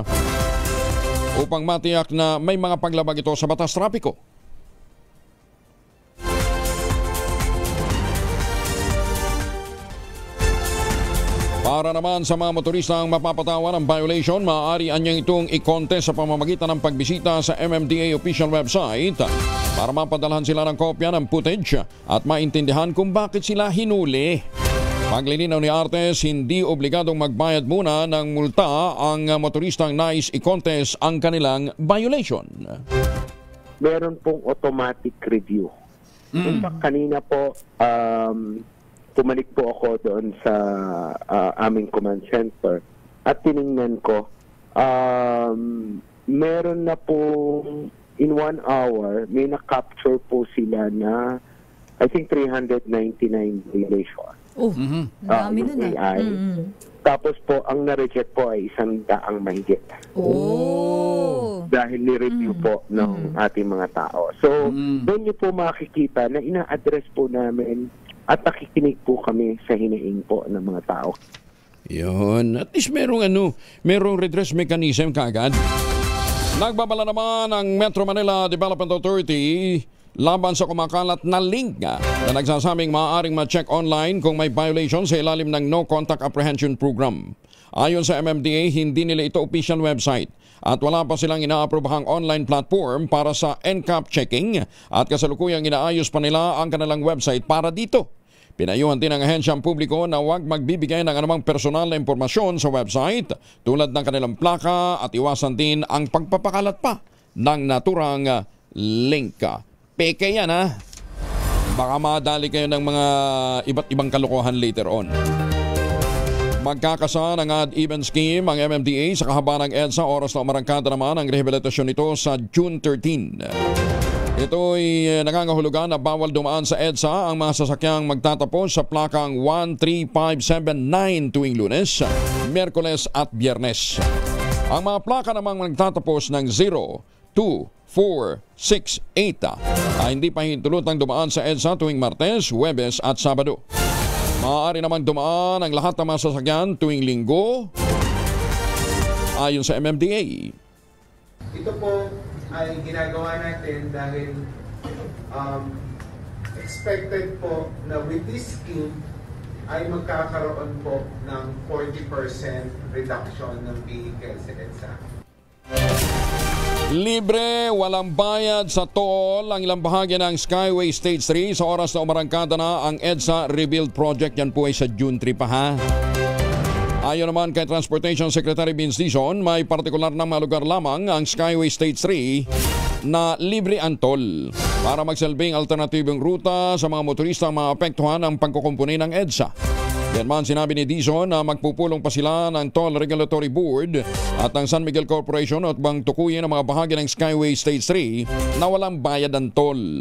upang matiyak na may mga paglabag ito sa batas trapiko. Para naman sa mga motoristang mapapatawa ng violation, maaari anyang itong i-contest sa pamamagitan ng pagbisita sa MMDA official website para mapadalhan sila ng kopya ng footage at maintindihan kung bakit sila hinuli. Paglilinaw ni Artes, hindi obligadong magbayad muna ng multa ang motoristang nais i-contest ang kanilang violation. Meron pong automatic review. Kanina po, pumalik po ako doon sa aming command center at tiningnan ko, meron na pong in 1 hour, may na-capture po sila na I think 399 violation. Dami nun AI. Tapos po, ang na-reject po ay 100 mahigit. Dahil ni-review po ng ating mga tao. So, doon niyo po makikita na ina-address po namin at nakikinig po kami sa hinaing po ng mga tao. Yun. At least merong redress mechanism kaagad. Nagbabala naman ang Metro Manila Development Authority laban sa kumakalat na link na nagsasabing maaaring ma-check online kung may violation sa ilalim ng No Contact Apprehension Program. Ayon sa MMDA, hindi nila ito official website at wala pa silang inaaprobahang online platform para sa NCAP checking at kasalukuyang inaayos pa nila ang kanilang website para dito. Pinayuhan din ng ahensyang publiko na huwag magbibigay ng anumang personal na impormasyon sa website tulad ng kanilang plaka at iwasan din ang pagpapakalat pa ng naturang link. Peke yan ha. Baka madali kayo ng mga iba't ibang kalokohan later on. Magkakasa ng ad-even scheme ang MMDA sa kahabaan ng EDSA. Oras na umarangkada naman ang rehabilitasyon nito sa June 13. Ito'y nangangahulugan na bawal dumaan sa EDSA ang mga sasakyang magtatapos sa plakang 13579 tuwing Lunes, Miyerkules at Biyernes. Ang mga plaka namang nagtatapos ng 0, 2, 4, 6, 8 ay hindi pa hintulutang dumaan sa EDSA tuwing Martes, Huwebes at Sabado. Maaari namang dumaan ang lahat ng mga sasakyan tuwing Linggo ayon sa MMDA. Ito po ay ginagawa natin dahil expected po na with this scheme ay magkakaroon po ng 40% reduction ng vehicle sa EDSA. Libre, walang bayad sa toll ang ilang bahagi ng Skyway Stage 3 sa oras na umarangkada na ang EDSA Rebuild Project. Yan po ay sa June 3 pa ha. Ayon naman kay Transportation Secretary Vince Dizon, may partikular na mga lugar lamang ang Skyway Stage 3 na libre ang toll para magsilbing alternatibong ruta sa mga motorista ang maapektuhan ng pagkukumpuni ng EDSA. Yan man sinabi ni Dizon na magpupulong pa sila ng Toll Regulatory Board at ng San Miguel Corporation at bang tukuyin ang mga bahagi ng Skyway Stage 3 na walang bayad ng toll.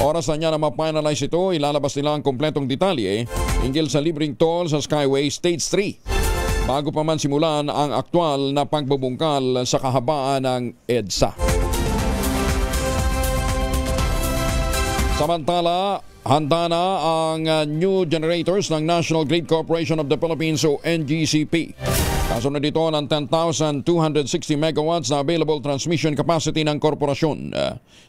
Oras na niya na ma-finalize ito, ilalabas nila ang kompletong detalye hinggil sa libreng toll sa Skyway Stage 3 bago pa man simulan ang aktwal na pagbubungkal sa kahabaan ng EDSA. Samantala, handa na ang new generators ng National Grid Corporation of the Philippines o NGCP. Kasunod dito ng 10,260 megawatts na available transmission capacity ng korporasyon.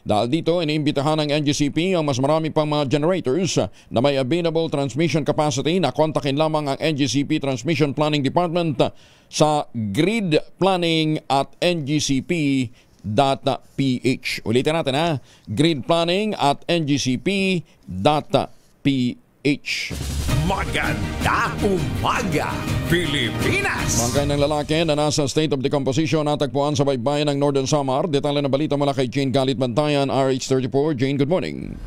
Dahil dito, iniimbitahan ng NGCP ang mas marami pang mga generators na may available transmission capacity na kontakin lamang ang NGCP Transmission Planning Department sa gridplanning@ngcp.ph. Ulitin natin ha, gridplanning@ngcp.ph. Maganda umaga, Pilipinas! Bangkay ng lalaki na nasa state of decomposition natagpuan sa baybayin ng Northern Samar. Detalye na balita mula kay Jane Galit Bantayan, RH34. Jane, good morning.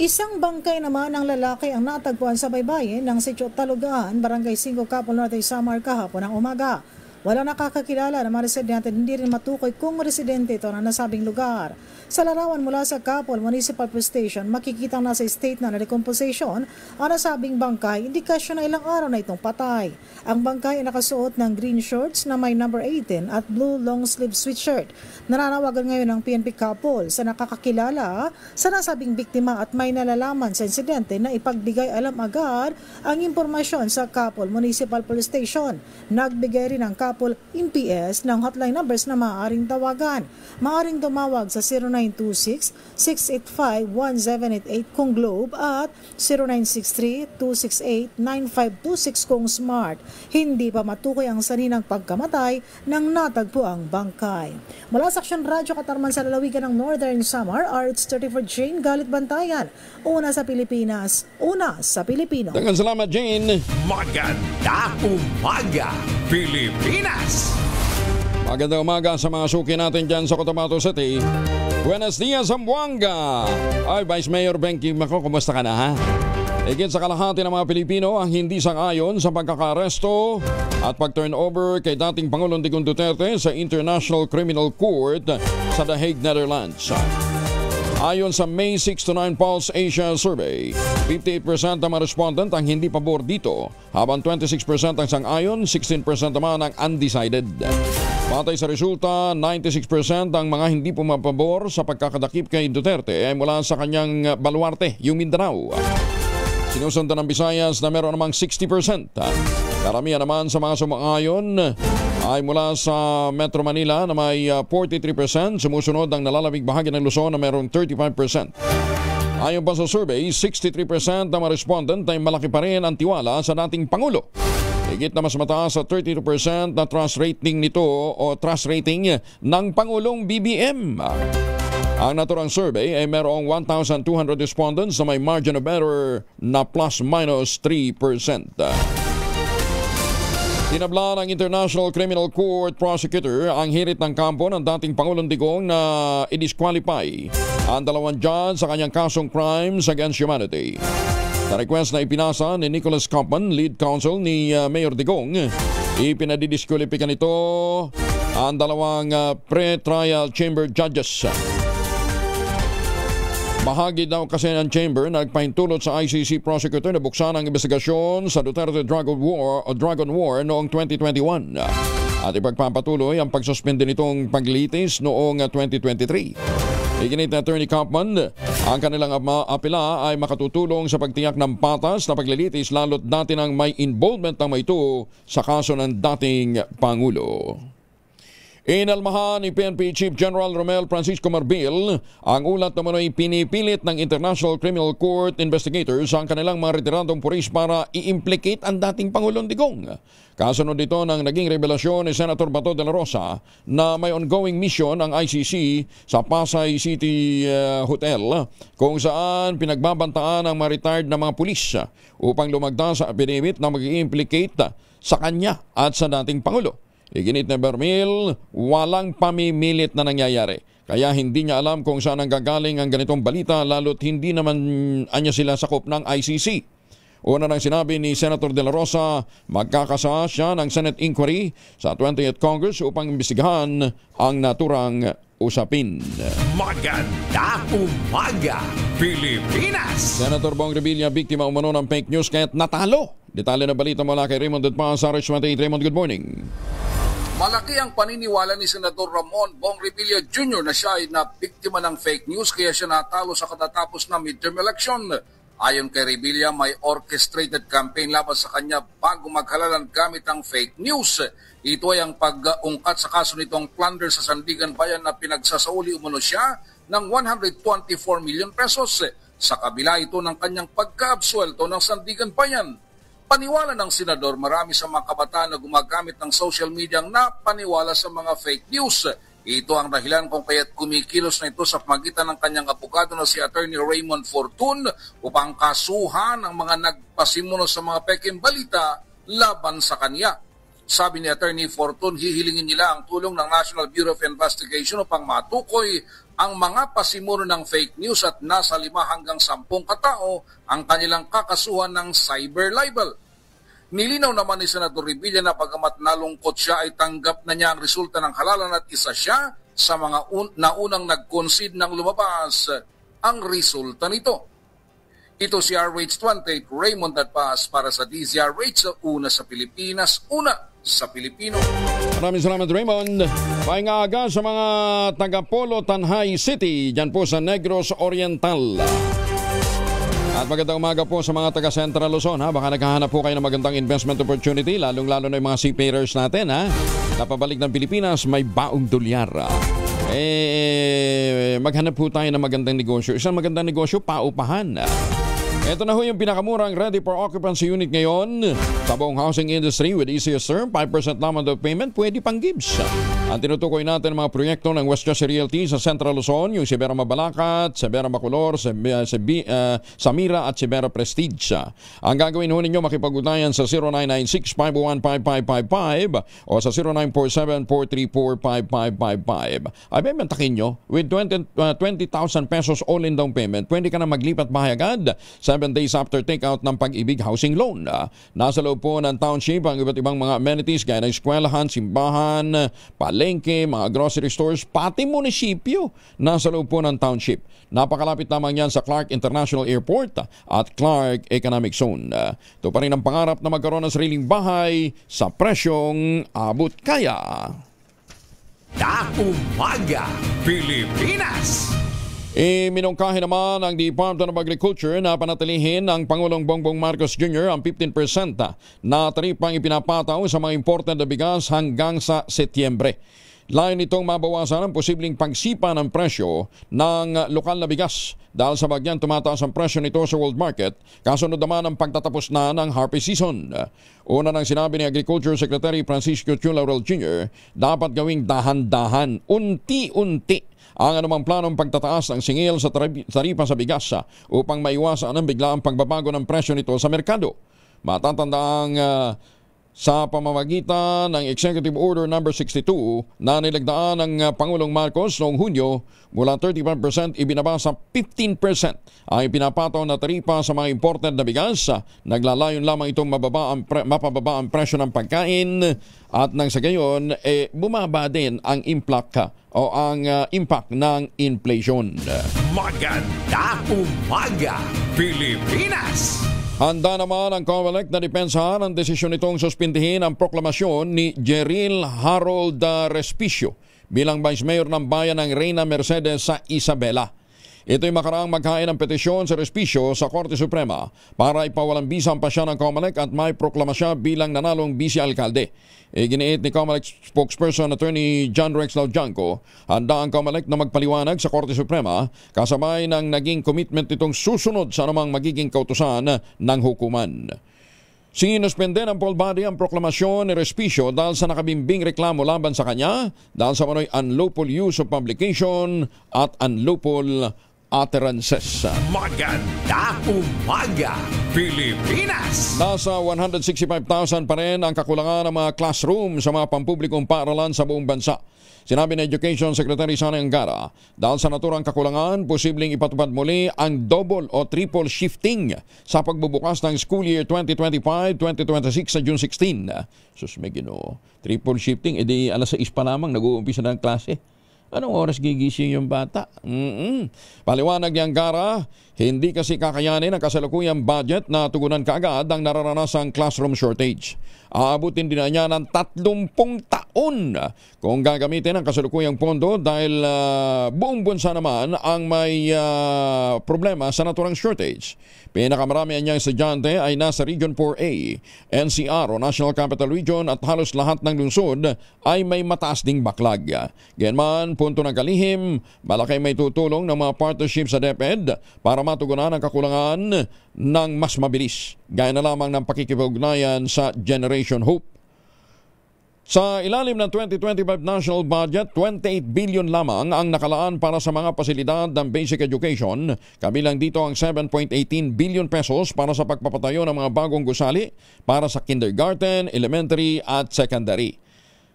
Isang bangkay naman ng lalaki ang natagpuan sa baybayin ng Sitio Talugaan, Barangay 5, Capol Norte, Samar kahapon ng umaga. Walang nakakakilala na mga residente, hindi rin matukoy kung residente ito na nasabing lugar. Sa larawan mula sa Capol Municipal Police Station, makikita nasa state na decomposition ang nasabing bangkay, indikasyon na ilang araw na itong patay. Ang bangkay ay nakasuot ng green shorts na may number 18 at blue long sleeve sweatshirt. Nananawagan ngayon ng PNP Capol sa nakakakilala sa nasabing biktima at may nalalaman sa insidente na ipagbigay alam agad ang impormasyon sa Capol Municipal Police Station. Nagbigay rin ang Capol MPS ng hotline numbers na maaaring tawagan. Maaaring tumawag sa 0926-685-1788 kung Globe at 0963-268-9526 kung Smart. Hindi pa matukoy ang saninang pagkamatay ng natagpuang bangkay. Mula sa Aksyon Radyo Katarman sa lalawigan ng Northern Samar, RH34 Jane Galit Bantayan. Una sa Pilipinas, una sa Pilipino. Daghang salamat, Jane. Maganda umaga, Pilipinas! Magandang umaga sa mga suki natin dyan sa Cotabato City. Buenos dias, Zamboanga! Ay, Vice Mayor Benky Maco, kumusta ka na ha? Higit sa kalahati ng mga Pilipino ang hindi sang-ayon sa pagkakaresto at pag-turnover kay dating Pangulong Digong Duterte sa International Criminal Court sa The Hague, Netherlands. Ayon sa May 6 to 9 Pulse Asia Survey, 58% ng mga respondent ang hindi pabor dito, habang 26% ang sang-ayon, 16% naman ang undecided. Batay sa resulta, 96% ang mga hindi pumapabor sa pagkakadakip kay Duterte ay mula sa kanyang baluarte, yung Mindanao. Sinusundan ng Visayas na meron namang 60%. Karamihan naman sa mga sumang-ayon ay mula sa Metro Manila na may 43%. Sumusunod ang nalalabing bahagi ng Luzon na mayroong 35%. Ayon pa sa survey, 63% ng mga respondent ay malaki pa rin ang tiwala sa dating Pangulo. Higit na mas mataas sa 32% na trust rating nito o trust rating ng Pangulong BBM. Ang naturang survey ay mayroong 1,200 respondents na may margin of error na plus-minus 3%. Tinabla ng International Criminal Court prosecutor ang hirit ng kampo ng dating Pangulong Digong na i-disqualify ang dalawang judge sa kanyang kasong crimes against humanity. Sa request na ipinasa ni Nicholas Kaufman, lead counsel ni Mayor Digong, ipinadidisqualifikan nito ang dalawang pre-trial chamber judges. Bahagi daw kasi ng chamber na nagpahintulot sa ICC prosecutor na buksan ang investigasyon sa Duterte Dragon War noong 2021 at ipagpapatuloy ang pagsuspende nitong paglitis noong 2023. Iginit na Attorney Kaufman, ang kanilang apela ay makatutulong sa pagtiyak ng patas na paglilitis lalo't dati nang may involvement ng mga ito sa kaso ng dating Pangulo. Inalmahan ni PNP Chief General Romel Francisco Marbil ang ulat na manoy pinipilit ng International Criminal Court investigators ang kanilang mga retiradong pulis para i-implicate ang dating Pangulong Digong. Kasunod dito ng naging revelasyon ni Senator Bato de la Rosa na may ongoing mission ang ICC sa Pasay City Hotel kung saan pinagbabantaan ang mga retired na mga pulis upang lumagda sa affidavit na mag-i-implicate sa kanya at sa dating Pangulo. Iginit na Bermil, walang pamimilit na nangyayari. Kaya hindi niya alam kung saan ang gagaling ang ganitong balita lalo't hindi naman anya sila sakop ng ICC. Una nang sinabi ni Senator De La Rosa, magkakasa siya ng Senate inquiry sa 20th Congress upang imbestigahan ang naturang usapin. Maganda umaga, Pilipinas! Senator Bong Revilla, biktima umano ng fake news kaya't natalo. Detalye na balita mula kay Raymond Dutma sa RH28. Raymond, good morning. Malaki ang paniniwala ni Senador Ramon Bong Revilla Jr. na siya ay nabiktima ng fake news kaya siya natalo sa katatapos na midterm election. Ayon kay Revilla, may orchestrated campaign laban sa kanya bago maghalalan gamit ang fake news. Ito ay ang pag-ungkat sa kaso nitong plunder sa Sandigan Bayan na pinagsasauli umano siya ng 124 million pesos. Sa kabila ito ng kanyang pagka-absuelto ng Sandigan Bayan. Paniwala ng senador, marami sa mga kabataan na gumagamit ng social media ang napaniwala sa mga fake news. Ito ang dahilan kung kaya't kumikilos na ito sa pamagitan ng kanyang abogado na si Attorney Raymond Fortun upang kasuhan ang mga nagpasimuno sa mga peking balita laban sa kanya. Sabi ni Attorney Fortun, hihilingin nila ang tulong ng National Bureau of Investigation upang matukoy ang mga pasimuno ng fake news at nasa 5 hanggang 10 katao ang kanilang kakasuhan ng cyber libel. Nilinaw naman ni Senator Revilla na pagamat nalungkot siya ay tanggap na niya ang resulta ng halalan at isa siya sa mga naunang nag-concede ng lumabas ang resulta nito. Ito si RH28, Raymond Dadpas para sa DZRH, una sa Pilipinas, una sa Pilipino. Maraming salamat, Raymond. Pahinga aga sa mga taga-Polo Tanhay City, dyan po sa Negros Oriental. At magandang umaga po sa mga taga Central Luzon. Baka naghahanap po kayo ng magandang investment opportunity, lalong-lalo na yung mga seafarers natin. Napabalik ng Pilipinas, may baong dolyar. Maghanap po tayo ng magandang negosyo. Isang magandang negosyo, paupahan. Ito na ho yung pinakamurang ready for occupancy unit ngayon sa buong housing industry with easiest term, 5% lamang of payment, pwede pang gives. Ang tinutukoy natin mga proyekto ng West Chester Realty sa Central Luzon, yung Sibera Mabalacat, Sibera Bacolor, Samira at Sibera Prestige. Ang gagawin ho ninyo, makipag-ugnayan sa 0996-501-5555 o sa 0947-434-5555. Ay, bementakin nyo, with 20,000 pesos all-in down payment, pwede ka na maglipat bahay agad 7 days after takeout ng Pag-ibig Housing Loan. Nasa loob po ng township ang iba't ibang mga amenities gaya ng eskwelahan, simbahan, palengke, mga grocery stores, pati munisipyo. Nasa loob po ng township. Napakalapit lamang yan sa Clark International Airport at Clark Economic Zone. Ito pa rin ang pangarap na magkaroon ng sariling bahay sa presyong abot kaya. Umaga, Pilipinas! Minungkahi naman ang Department of Agriculture na panatilihin ng Pangulong Bongbong Marcos Jr. ang 15% na taripang ipinapataw sa mga imported na bigas hanggang sa Setyembre. Layon nitong mabawasan ang posibleng pagsipa ng presyo ng lokal na bigas dahil sa bagyang tumataas ang presyo nito sa world market, kasunod naman ang pagtatapos na ng harvest season. Una nang sinabi ni Agriculture Secretary Francisco Chu Laurel Jr., dapat gawing dahan-dahan, unti-unti ang anumang planong pagtataas ng singil sa taripa sa bigas upang maiwasan ang biglaang pagbabago ng presyo nito sa merkado. Matatanda ang sa pamamagitan ng Executive Order No. 62 na nilagdaan ng Pangulong Marcos noong Hunyo mula 35% ibinaba sa 15% ang pinapataw na taripa sa mga imported na bigas. Naglalayon lamang itong mapababa ang presyo ng pagkain at nang sa gayon bumaba din ang impact ng inflation. Magandang umaga, Pilipinas! Handa naman ang COMELEC na depensahan ang desisyon nitong suspindihin ang proklamasyon ni Jeril Harold Respicio bilang Vice Mayor ng Bayan ng Reyna Mercedes sa Isabela. Ito'y makaraang maghain ng petisyon sa Respicio sa Korte Suprema para ipawalang bisa pa siya ng COMELEC at may proklama siya bilang nanalong vice-alkalde. Iginiit ni COMELEC spokesperson Attorney John Rex Laujanco, handa ang COMELEC na magpaliwanag sa Korte Suprema kasabay ng naging commitment nitong susunod sa anumang magiging kautusan ng hukuman. Sinuspende ng full body ang proklamasyon ni Respicio dahil sa nakabimbing reklamo laban sa kanya dahil sa manoy unlawful use of publication at unlawful utterances. Magandang umaga, Pilipinas! Nasa 165,000 pa rin ang kakulangan ng mga classroom sa mga pampublikong paaralan sa buong bansa. Sinabi ni Education Secretary Sani Angara, dahil sa naturang kakulangan, posibleng ipatupad muli ang double o triple shifting sa pagbubukas ng school year 2025-2026 sa June 16. Sus, may Ginoo. Triple shifting, edi alas 6 pa lamang nag-uumpisa ng klase. Anong oras gigising yung bata? Paliwanag ni Angara, hindi kasi kakayanin ang kasalukuyang budget na tugunan kaagad ang nararanasang classroom shortage. Aabutin din niya ng 30 taon kung gagamitin ang kasalukuyang pondo dahil buong bansa naman ang may problema sa naturang shortage. Pinakamarami niyang estudyante ay nasa Region 4A, NCR o National Capital Region at halos lahat ng lungsod ay may mataas ding backlog. Ganyan, punto ng kalihim, malaki may tutulong ng mga partnership sa DepEd para matugunan ang kakulangan ng mas mabilis. Gaya na lamang ng pakikipag-ugnayan sa Generation Hope. Sa ilalim ng 2025 national budget, 28 billion lamang ang nakalaan para sa mga pasilidad ng basic education. Kabilang dito ang 7.18 billion pesos para sa pagpapatayo ng mga bagong gusali para sa kindergarten, elementary at secondary.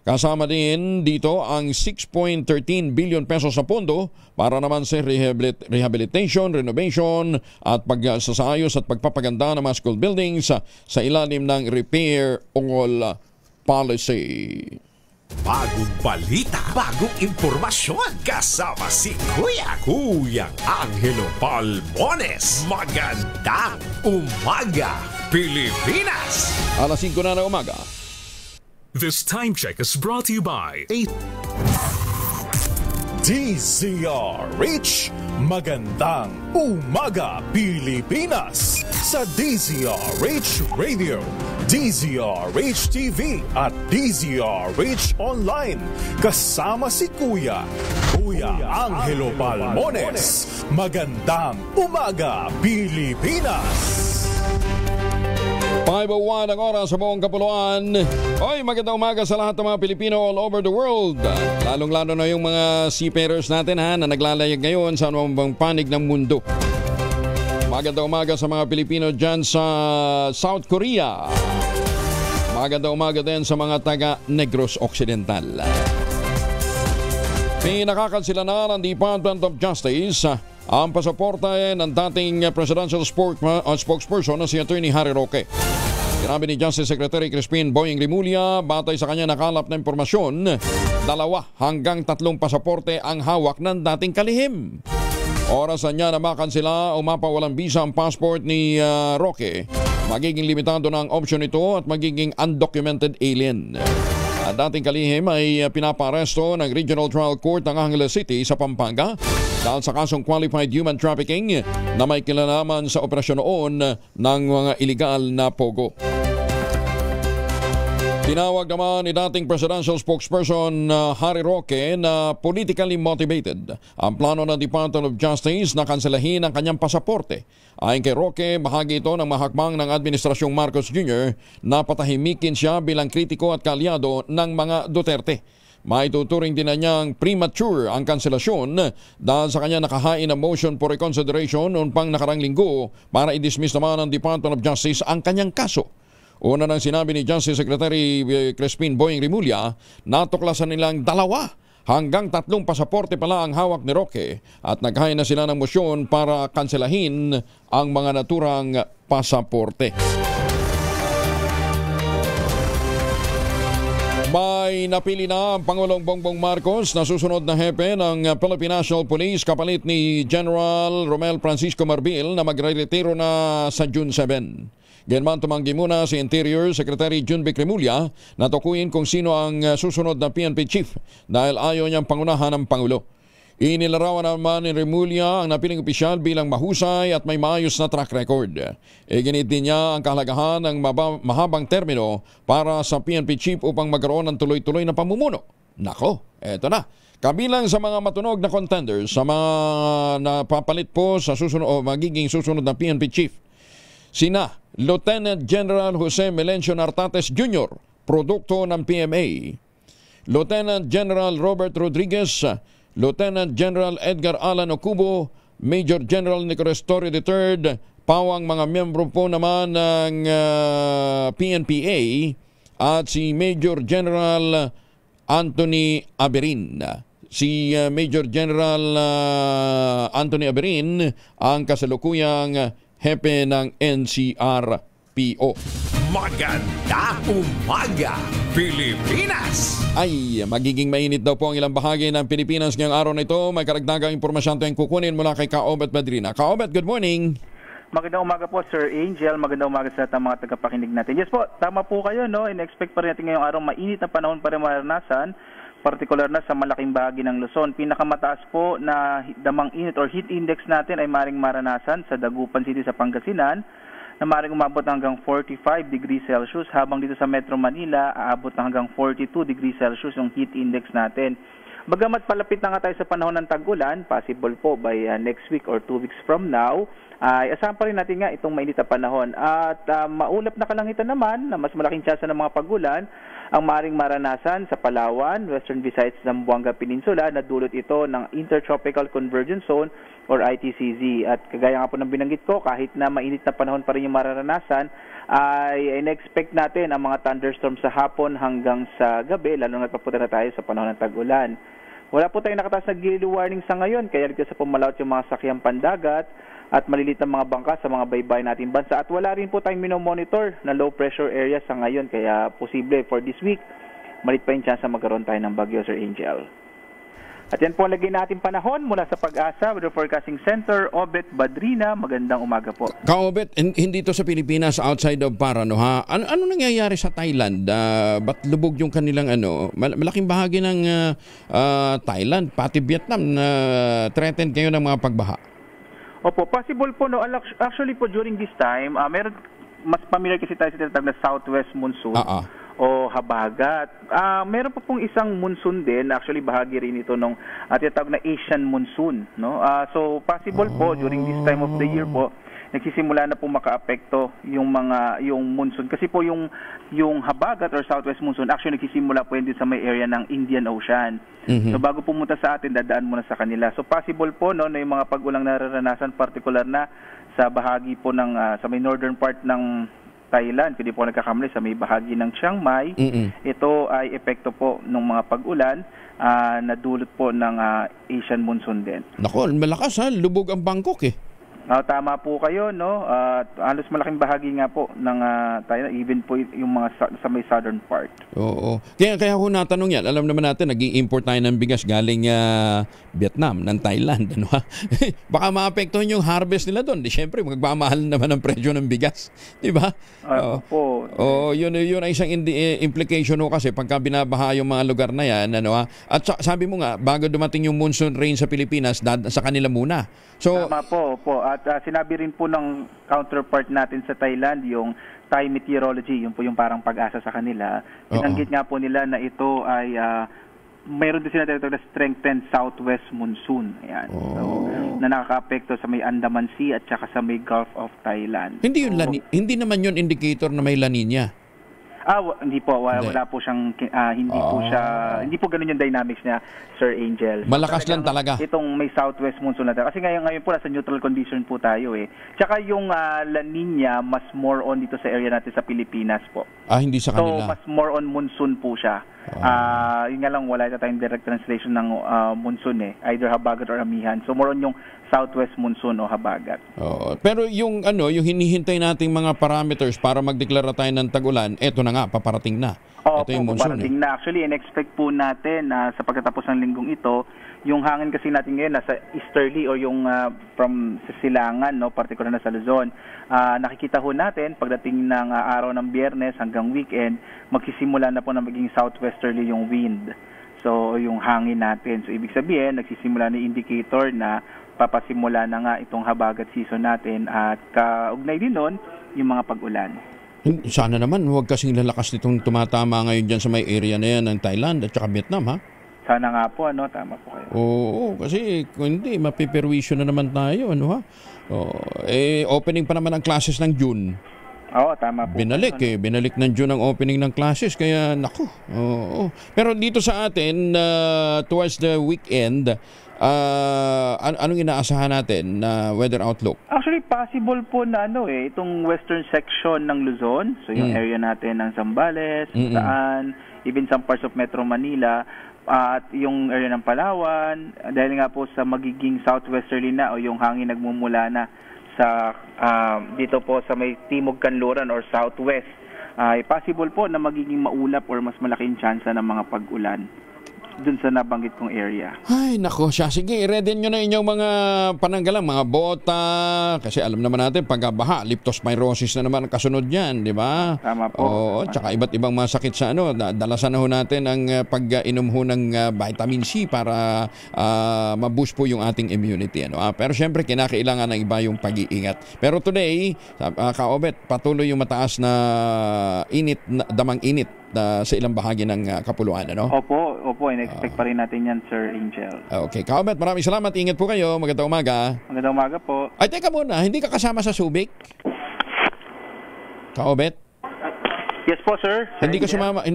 Kasama din dito ang 6.13 billion pesos na pondo para naman sa rehabilitation, renovation at pagsasayos at pagpapaganda ng mga school buildings sa ilalim ng Repair All Policy. Bagong balita, bagong impormasyon, kasama si Kuyang Angelo Palmones. Magandang umaga, Pilipinas! Alas 5 na umaga. This time check is brought to you by DZRH. Magandang umaga, Pilipinas! Sa DZRH Radio, DZRH TV at DZRH Online. Kasama si Kuya Angelo Palmones. Magandang umaga, Pilipinas! 5:01 ang oras sa buong kapuluan. Oy, magandang umaga sa lahat ng mga Pilipino all over the world. Lalong-lalo na yung mga seafarers natin na naglalayag ngayon sa anumang panig ng mundo. Magandang umaga sa mga Pilipino dyan sa South Korea. Magandang umaga din sa mga taga Negros Occidental. Pinakakansila na ng Department of Justice ang pasaporte ng dating presidential spokesperson na si Attorney Harry Roque. Sinabi ni Justice Secretary Crispin Boying Rimulya, batay sa kanya nakalap na impormasyon, 2 hanggang 3 pasaporte ang hawak ng dating kalihim. Orasan niya na makansila o mapawalang visa ang passport ni Roque. Magiging limitado na ang option nito at magiging undocumented alien. Ang dating kalihim ay pinaparesto ng Regional Trial Court ng Angeles City sa Pampanga dahil sa kasong qualified human trafficking na may kinalaman sa operasyon noon ng mga iligal na pogo. Tinawag naman ni dating presidential spokesperson Harry Roque na politically motivated ang plano ng Department of Justice na kanselahin ang kanyang pasaporte. Ayon kay Roque, bahagi ito ng mahakbang ng Administrasyong Marcos Jr. na patahimikin siya bilang kritiko at kalyado ng mga Duterte. Maituturing din na niyang premature ang kanselasyon dahil sa kanya nakahain ang motion for reconsideration noong pang nakarang linggo para i-dismiss naman ng Department of Justice ang kanyang kaso. Una nang sinabi ni Justice Secretary Crispin Boying Rimulya, natuklasan nilang 2 hanggang 3 pasaporte pala ang hawak ni Roque at naghain na sila ng motion para kanselahin ang mga naturang pasaporte. May napili na ang Pangulong Bongbong Marcos na susunod na hepe ng Philippine National Police kapalit ni General Romel Francisco Marbil na magre-retiro na sa June 7. Ganman tumanggi muna si Interior Secretary Junvic Rimulya na tukuyin kung sino ang susunod na PNP chief dahil ayaw niyang pangunahan ng Pangulo. Inilarawan naman ni Rimulya ang napiling opisyal bilang mahusay at may maayos na track record. Iginit din niya ang kahalagahan ng mahabang termino para sa PNP chief upang magkaroon ng tuloy-tuloy na pamumuno. Nako, eto na. Kabilang sa mga matunog na contenders sa mga napapalit po sa susunod o magiging susunod na PNP chief, sina Lieutenant General Jose Melencio Nartates Jr., produkto ng PMA, Lieutenant General Robert Rodriguez, Lieutenant General Edgar Alan Ocubo, Major General Nicolas Torre III, pawang mga miyembro po naman ng PNPA at si Major General Anthony Aberin. Si Major General Anthony Aberin ang kasalukuyang hepe ng NCRPO. Magandang umaga, Pilipinas! Ay, magiging mainit daw po ang ilang bahagi ng Pilipinas ngayong araw na ito. May karagdagang impormasyon tayong kukunin mula kay Kaobet Madrina. Kaobet, good morning! Magandang umaga po, Sir Angel. Magandang umaga sa mga tagapakinig natin. Yes po, tama po kayo, no? In-expect pa rin natin ngayong araw, mainit na panahon pa rin maranasan, partikular na sa malaking bahagi ng Luzon. Pinakamataas po na damang init or heat index natin ay maring maranasan sa Dagupan City sa Pangasinan, na maaaring umabot hanggang 45 degrees Celsius, habang dito sa Metro Manila, aabot na hanggang 42 degrees Celsius yung heat index natin. Bagamat palapit na nga tayo sa panahon ng tag-ulan, possible po by next week or 2 weeks from now, ay asahan pa rin natin nga itong mainit na panahon. At maulap na kalangitan naman na mas malaking tsansa ng mga pag-ulan ang maaaring maranasan sa Palawan, Western Visayas, Zamboanga Peninsula, na dulot ito ng Intertropical Convergence Zone or ITCZ. At kagaya nga po ng binanggit ko, kahit na mainit na panahon pa rin yung mararanasan, ay in-expect natin ang mga thunderstorms sa hapon hanggang sa gabi, lalo na papunta na tayo sa panahon ng tag-ulan. Wala po tayong nakataas na gale warning sa ngayon, kaya ligtas sa pumalawat yung mga sakyang pandagat at malilit na mga bangka sa mga baybay natin bansa. At wala rin po tayong minomonitor na low pressure area sa ngayon, kaya posible for this week, malit pa yung chance na magkaroon tayo ng bagyo, Sir Angel. At yan po ang lagay natin panahon mula sa Pag-asa Weather Forecasting Center, Obet Badrina. Magandang umaga po. Ka-Obet, hindi to sa Pilipinas, outside of Parano, ha? Ano nangyayari sa Thailand? Ba't lubog yung kanilang malaking bahagi ng Thailand, pati Vietnam, na threatened kayo ng mga pagbaha? Opo, possible po, no. Actually po during this time, meron, mas familiar kasi tayo sa tinatawag na southwest monsoon o habagat. Meron pa pong isang monsoon din, actually bahagi rin ito nung tinatawag na Asian monsoon, no. So possible po during this time of the year po, nagsisimula na po makaapekto yung monsoon kasi po yung habagat or southwest monsoon actually nagsisimula po yun din sa may area ng Indian Ocean. So bago pumunta sa atin, dadaan muna sa kanila. So possible po, no, na yung mga pag-ulang nararanasan, particular na sa bahagi po ng sa may northern part ng Thailand, hindi po nagkakamali, sa may bahagi ng Chiang Mai, ito ay epekto po ng mga pag-ulan na dulot po ng Asian monsoon din. Nako, malakas ha, lubog ang Bangkok eh. Tama po kayo, no? Halos malaking bahagi nga po ng Thailand, even po yung mga sa may southern part. Oo. Kaya ho natanong yan. Alam naman natin, nag-i-import tayo ng bigas galing Vietnam, ng Thailand. Ano, ha? Baka maapektuhan yung harvest nila doon. Di syempre, magmamahal naman ang presyo ng bigas. Di ba? Yun ay isang implication ho kasi pagka binabaha yung mga lugar na yan. Ano, ha? At sabi mo nga, bago dumating yung monsoon rain sa Pilipinas, sa kanila muna. So, tama po. At sinabi rin po ng counterpart natin sa Thailand, yung Thai Meteorology, yun po yung parang Pag-asa sa kanila. Sinanggit nga po nila na ito ay mayroon din sila tinatawag na strengthened southwest monsoon. Ayan. So, na nakaka-apekto sa may Andaman Sea at saka sa may Gulf of Thailand. Hindi naman yun indicator na may La Nina. Hindi po, wala po siyang hindi po ganoon yung dynamics niya, Sir Angel. Malakas lang talaga. Itong may southwest monsoon natin. Kasi ngayon po nasa neutral condition po tayo eh. Tsaka yung La Nina mas more on dito sa area natin sa Pilipinas po. Hindi sa kanila. So mas more on monsoon po siya. Yun nga lang, wala tayong direct translation ng monsoon eh. Either habagat or amihan. So more on yung southwest monsoon o habagat. Pero yung yung hinihintay nating mga parameters para magdeklara tayo ng tag-ulan, eto na nga, paparating na. Ito yung monsoon. Paparating na. Actually, in-expect po natin sa pagkatapos ng linggong ito, yung hangin kasi natin ngayon nasa easterly o yung from silangan, no, particular na sa Luzon. Nakikita ho natin pagdating ng araw ng Biyernes hanggang weekend, magsisimula na po na maging southwesterly yung wind. So, yung hangin natin. So, ibig sabihin, nagsisimula na indicator na papasimula na nga itong habagat season natin at kaugnay din nun, yung mga pag-ulan. Sana naman, huwag kasing lalakas nitong tumatama ngayon dyan sa may area na yan ng Thailand at saka Vietnam, ha? Sana nga po, tama po kayo. Oo, kasi kung hindi, mapiperwisyo na naman tayo, ha? Opening pa naman ang classes ng June. Tama po. Binalik ng June ang opening ng classes, kaya naku. Pero dito sa atin, towards the weekend, anong inaasahan natin na weather outlook? Actually, possible po na itong western section ng Luzon, so yung area natin ng Zambales, Saan, even some parts of Metro Manila, at yung area ng Palawan, dahil nga po sa magiging southwesterly na o yung hangin nagmumula na sa dito po sa may Timog Kanluran or southwest, possible po na magiging maulap or mas malaking tsansa ng mga pag-ulan dun sa nabanggit kong area. Ay, nako siya. Sige, i-ready nyo na inyong mga pananggalang, mga bota. Kasi alam naman natin, pagkabaha, leptospirosis na naman ang kasunod yan, di ba? Tama po. Tsaka iba't ibang mga sakit sa dalasan na ho natin ang pag-inom ho ng vitamin C para ma-boost po yung ating immunity. Pero syempre, kinakailangan ng iba yung pag-iingat. Pero today, Kaobet, patuloy yung mataas na init, damang init sa ilang bahagi ng kapuluan, Opo, in-expect pa rin natin yan, Sir Angel. Okay, Kaobet, maraming salamat. Ingat po kayo. Magandang umaga. Magandang umaga po. Ay, teka muna, hindi ka kasama sa Subic? Kaobet? Yes po, sir. Hindi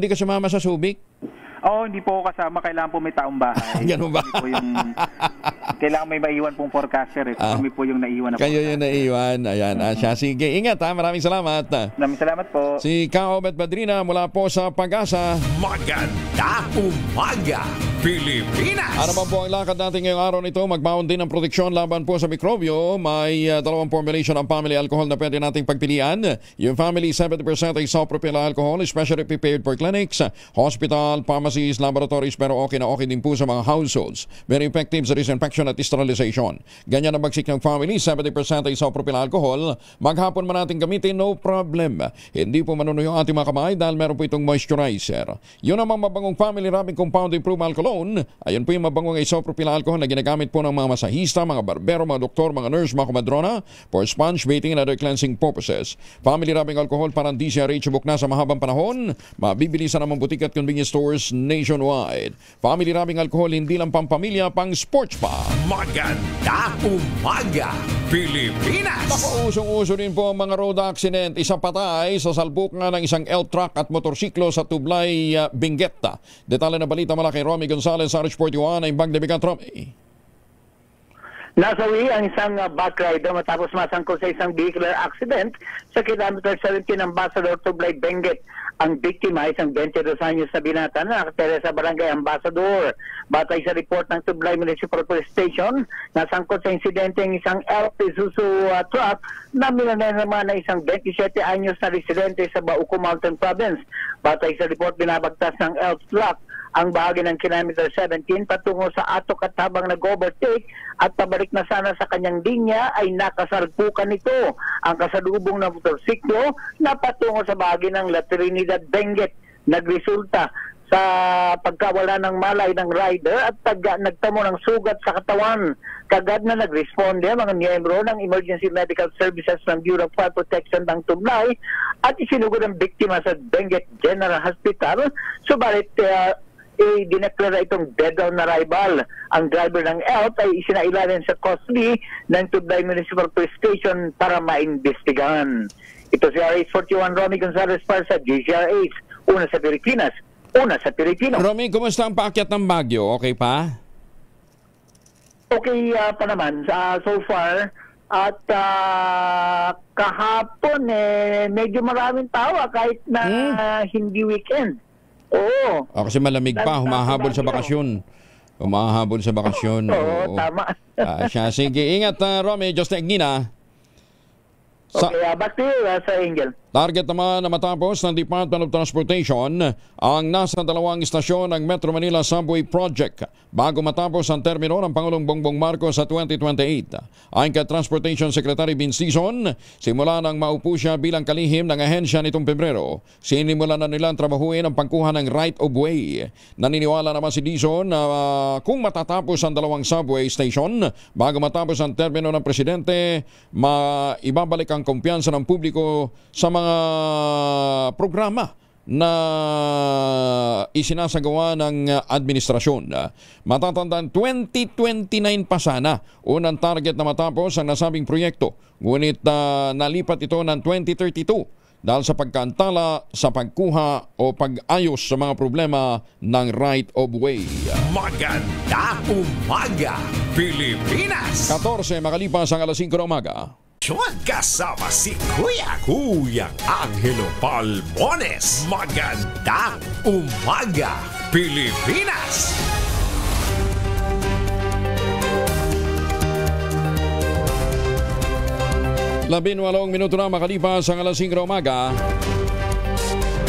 ka sumama sa Subic? Hindi po ako kasama. Kailangan po may taong bahay. Ganun ba? Kailangan may maiwan pong forecaster. Kami po yung naiwan na kayo yung naiwan. Ayan. Siya. Sige, ingat ha. Maraming salamat. Maraming salamat po. Si Kaobet Badrina mula po sa Pag-asa. Maganda umaga, Pilipinas! Ano ba po ang lakad natin ngayong araw nito? Magbaon din ng proteksyon laban po sa mikrobyo. May dalawang formulation ng family alcohol na pwede nating pagpilian. Yung family 70% isopropyl alcohol, especially prepared for clinics, hospital, pharmacies, laboratories, pero okay na okay din po sa mga households. Very effective sa disinfection at sterilization. Ganyan ang bagsik ng family, 70% isopropyl alcohol. Maghapon man natin gamitin, no problem. Hindi po manunuyo ang ating mga kamay dahil meron po itong moisturizer. Yun namang mabangong family rubbing compound improved alcohol. Ayun po yung mabangong isopropyl alcohol na ginagamit po ng mga masahista, mga barbero, mga doktor, mga nurse, mga kumadrona for sponge bathing and other cleansing purposes. Family rubbing alcohol parang DCRH book na sa mahabang panahon. Mabibili sa namang butik at convenience stores nationwide. Family rubbing alcohol hindi lang pampamilya, pang sports pa. Maganda umaga, Pilipinas! Usong-uso din po ang mga road accident. Isang patay sa salbuk nga ng isang elk truck at motorsiklo sa Tublay, Benguet. Detalye na balita mula kay Romy Gonzalez sa RH41 ay Bagdebigan Romy. Nasawi ang isang backrider matapos masangkot sa isang vehicular accident sa kilometer 17 ng Ambassador Tublay, Benguet. Ang biktima ay isang 22 anyos na binata na nakatira sa barangay Ambassador. Batay sa report ng Tublay Municipal Police Station, nasangkot sa insidente ang isang elk Isuzu truck na minanay naman na isang 27 anyos na residente sa Bauco Mountain Province. Batay sa report, binabagtas ng elk truck ang bahagi ng kilometer 17 patungo sa Atok at habang nag-overtake at pabalik na sana sa kanyang linya ay nakasalpukan nito ang kasalubong na motorsiklo na patungo sa bahagi ng La Trinidad, Benguet. Nagresulta sa pagkawala ng malay ng rider at nagtamo ng sugat sa katawan. Kagad na nagresponde ang mga miyembro ng Emergency Medical Services ng Bureau of Fire Protection ng Tublay at isinugod ang biktima sa Benguet General Hospital. Subalit dineklara itong dead on arrival. Ang driver ng elk ay isinailalim sa custody ng Tublay Municipal Police Station para maimbestigahan. Ito si RH41 Romy Gonzalez para sa DZRH. Una sa Pilipinas, una sa Pilipino. Romy, kumusta ang paakyat ng Baguio? Okay pa? Okay pa naman so far. At kahapon medyo maraming tao kahit na hindi weekend. Oo. Kasi malamig pa, humahabol sa bakasyon. Oo, tama. Sige, ingat Romy, Just Egnina. Okay, back to you, Sir Angel. Target naman na matapos ng Department of Transportation ang nasa 2 istasyon ng Metro Manila Subway Project bago matapos ang termino ng Pangulong Bongbong Marcos sa 2028. Ayon kay Transportation Secretary Vince Dizon, simula nang maupo siya bilang kalihim ng ahensya nitong Pebrero, sinimulan na nilang trabahuin ang pangkuha ng right of way. Naniniwala naman si Dizon na kung matatapos ang 2 subway station bago matapos ang termino ng Presidente, maibabalik ang kumpiyansa ng publiko sa mga programa na isinasagawa ng administrasyon. Matatandaan 2029 pa sana unang target na matapos ang nasabing proyekto, ngunit nalipat ito ng 2032 dahil sa pagkaantala sa pagkuha o pag-ayos sa mga problema ng right of way. Maganda umaga, Pilipinas! 14 makalipas ang alas 5 ng umaga. Kasama si Kuyang Angelo Palmones. Magandang umaga, Pilipinas! Labinwalong minuto na makalipas ang alas 5 ng umaga.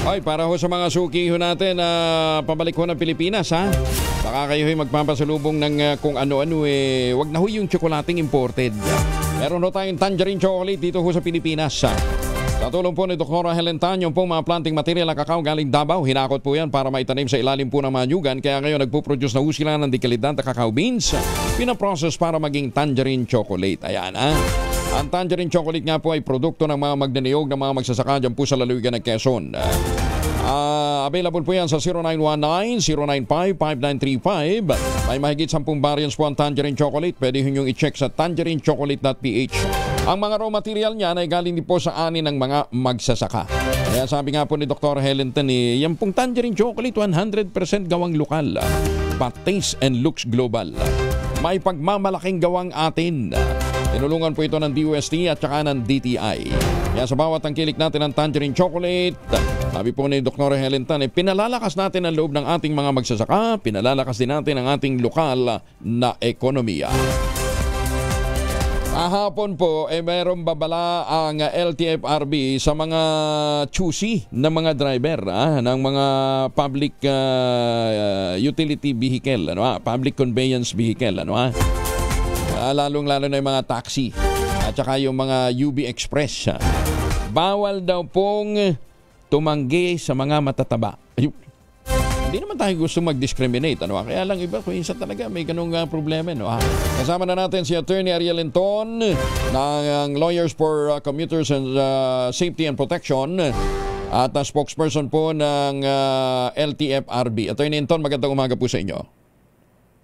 Ay, para ho sa mga suki ho natin pabalik ho ng Pilipinas, ha? Baka kayo magpapasalubong ng kung ano-ano wag na ho yung tsokolating imported. Meron ho tayong tangerine chocolate dito ho sa Pilipinas. Sa tulong po ni Dr. Helen Tan, yung pong mga planting material ng kakao galing Davao, hinakot po yan para maitanim sa ilalim po ng mga nyugan. Kaya ngayon nagpo-produce na ho sila ng dekalidad na kakao beans. Pinaprocess para maging tangerine chocolate. Ayan, ha? Ang tangerine chocolate nga po ay produkto ng mga magdaniyog ng mga magsasaka dyan po sa lalawigan ng Quezon. Available po yan sa 0919-095-5935. May mahigit 10 variants po ang tangerine chocolate. Pwede nyo i-check sa tangerinechocolate.ph. Ang mga raw material niyan ay galing din po sa ani ng mga magsasaka. Kaya sabi nga po ni Dr. Helen Tan, yan pong tangerine chocolate 100% gawang lokal. But taste and looks global. May pagmamalaking gawang atin. Tinulungan po ito ng DOST at saka ng DTI. Kaya sa bawat tangkilik natin ng tangerine chocolate, sabi po ni Dr. Helen Tan, pinalalakas natin ang loob ng ating mga magsasaka, pinalalakas din natin ang ating lokal na ekonomiya. Kahapon po, mayroong babala ang LTFRB sa mga choosy na mga driver ng mga public utility vehicle, public conveyance vehicle, lalong-lalo na yung mga taxi at saka yung mga UB Express. Bawal daw pong tumanggi sa mga matataba. Hindi naman tayo gusto mag-discriminate. Kaya lang iba, minsan talaga may ganung problema. Kasama na natin si Attorney Ariel Linton ng Lawyers for Commuters and Safety and Protection at spokesperson po ng LTFRB. Attorney Linton, magandang umaga po sa inyo.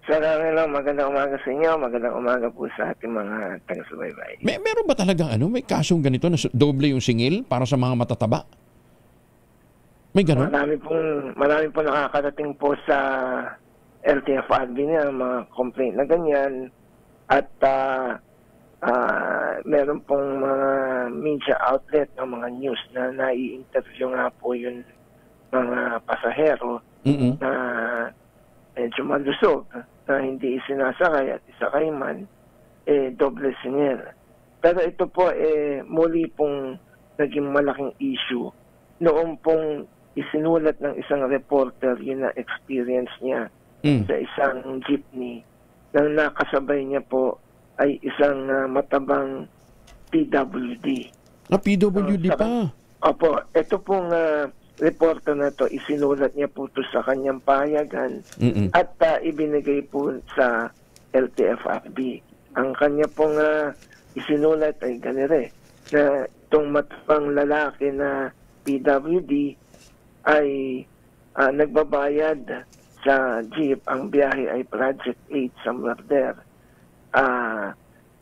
Sir Angelo, magandang umaga sa inyo. Magandang umaga po sa ating mga taga-subaybay. Meron ba talagang may kasong ganito na doble yung singil para sa mga matataba? May gano'n? Marami pong nakakarating po sa LTFRB niya, mga complaint na ganyan. At meron pong mga media outlet ng mga news na nai-interview nga po yung mga pasahero na medyo malusog na hindi isinasakay at isakay man, doble singil. Pero ito po, muli pong naging malaking issue noong pong isinulat ng isang reporter yun na experience niya sa isang jeepney. Nang nakasabay niya po ay isang matabang PWD. PWD pa? Opo, ito pong reporter na to, isinulat niya po ito sa kanyang pahayagan at ibinigay po sa LTFRB. Ang kanya pong isinulat ay ganire, na itong matapang lalaki na PWD ay nagbabayad sa jeep. Ang biyahe ay Project 8 sa Murder.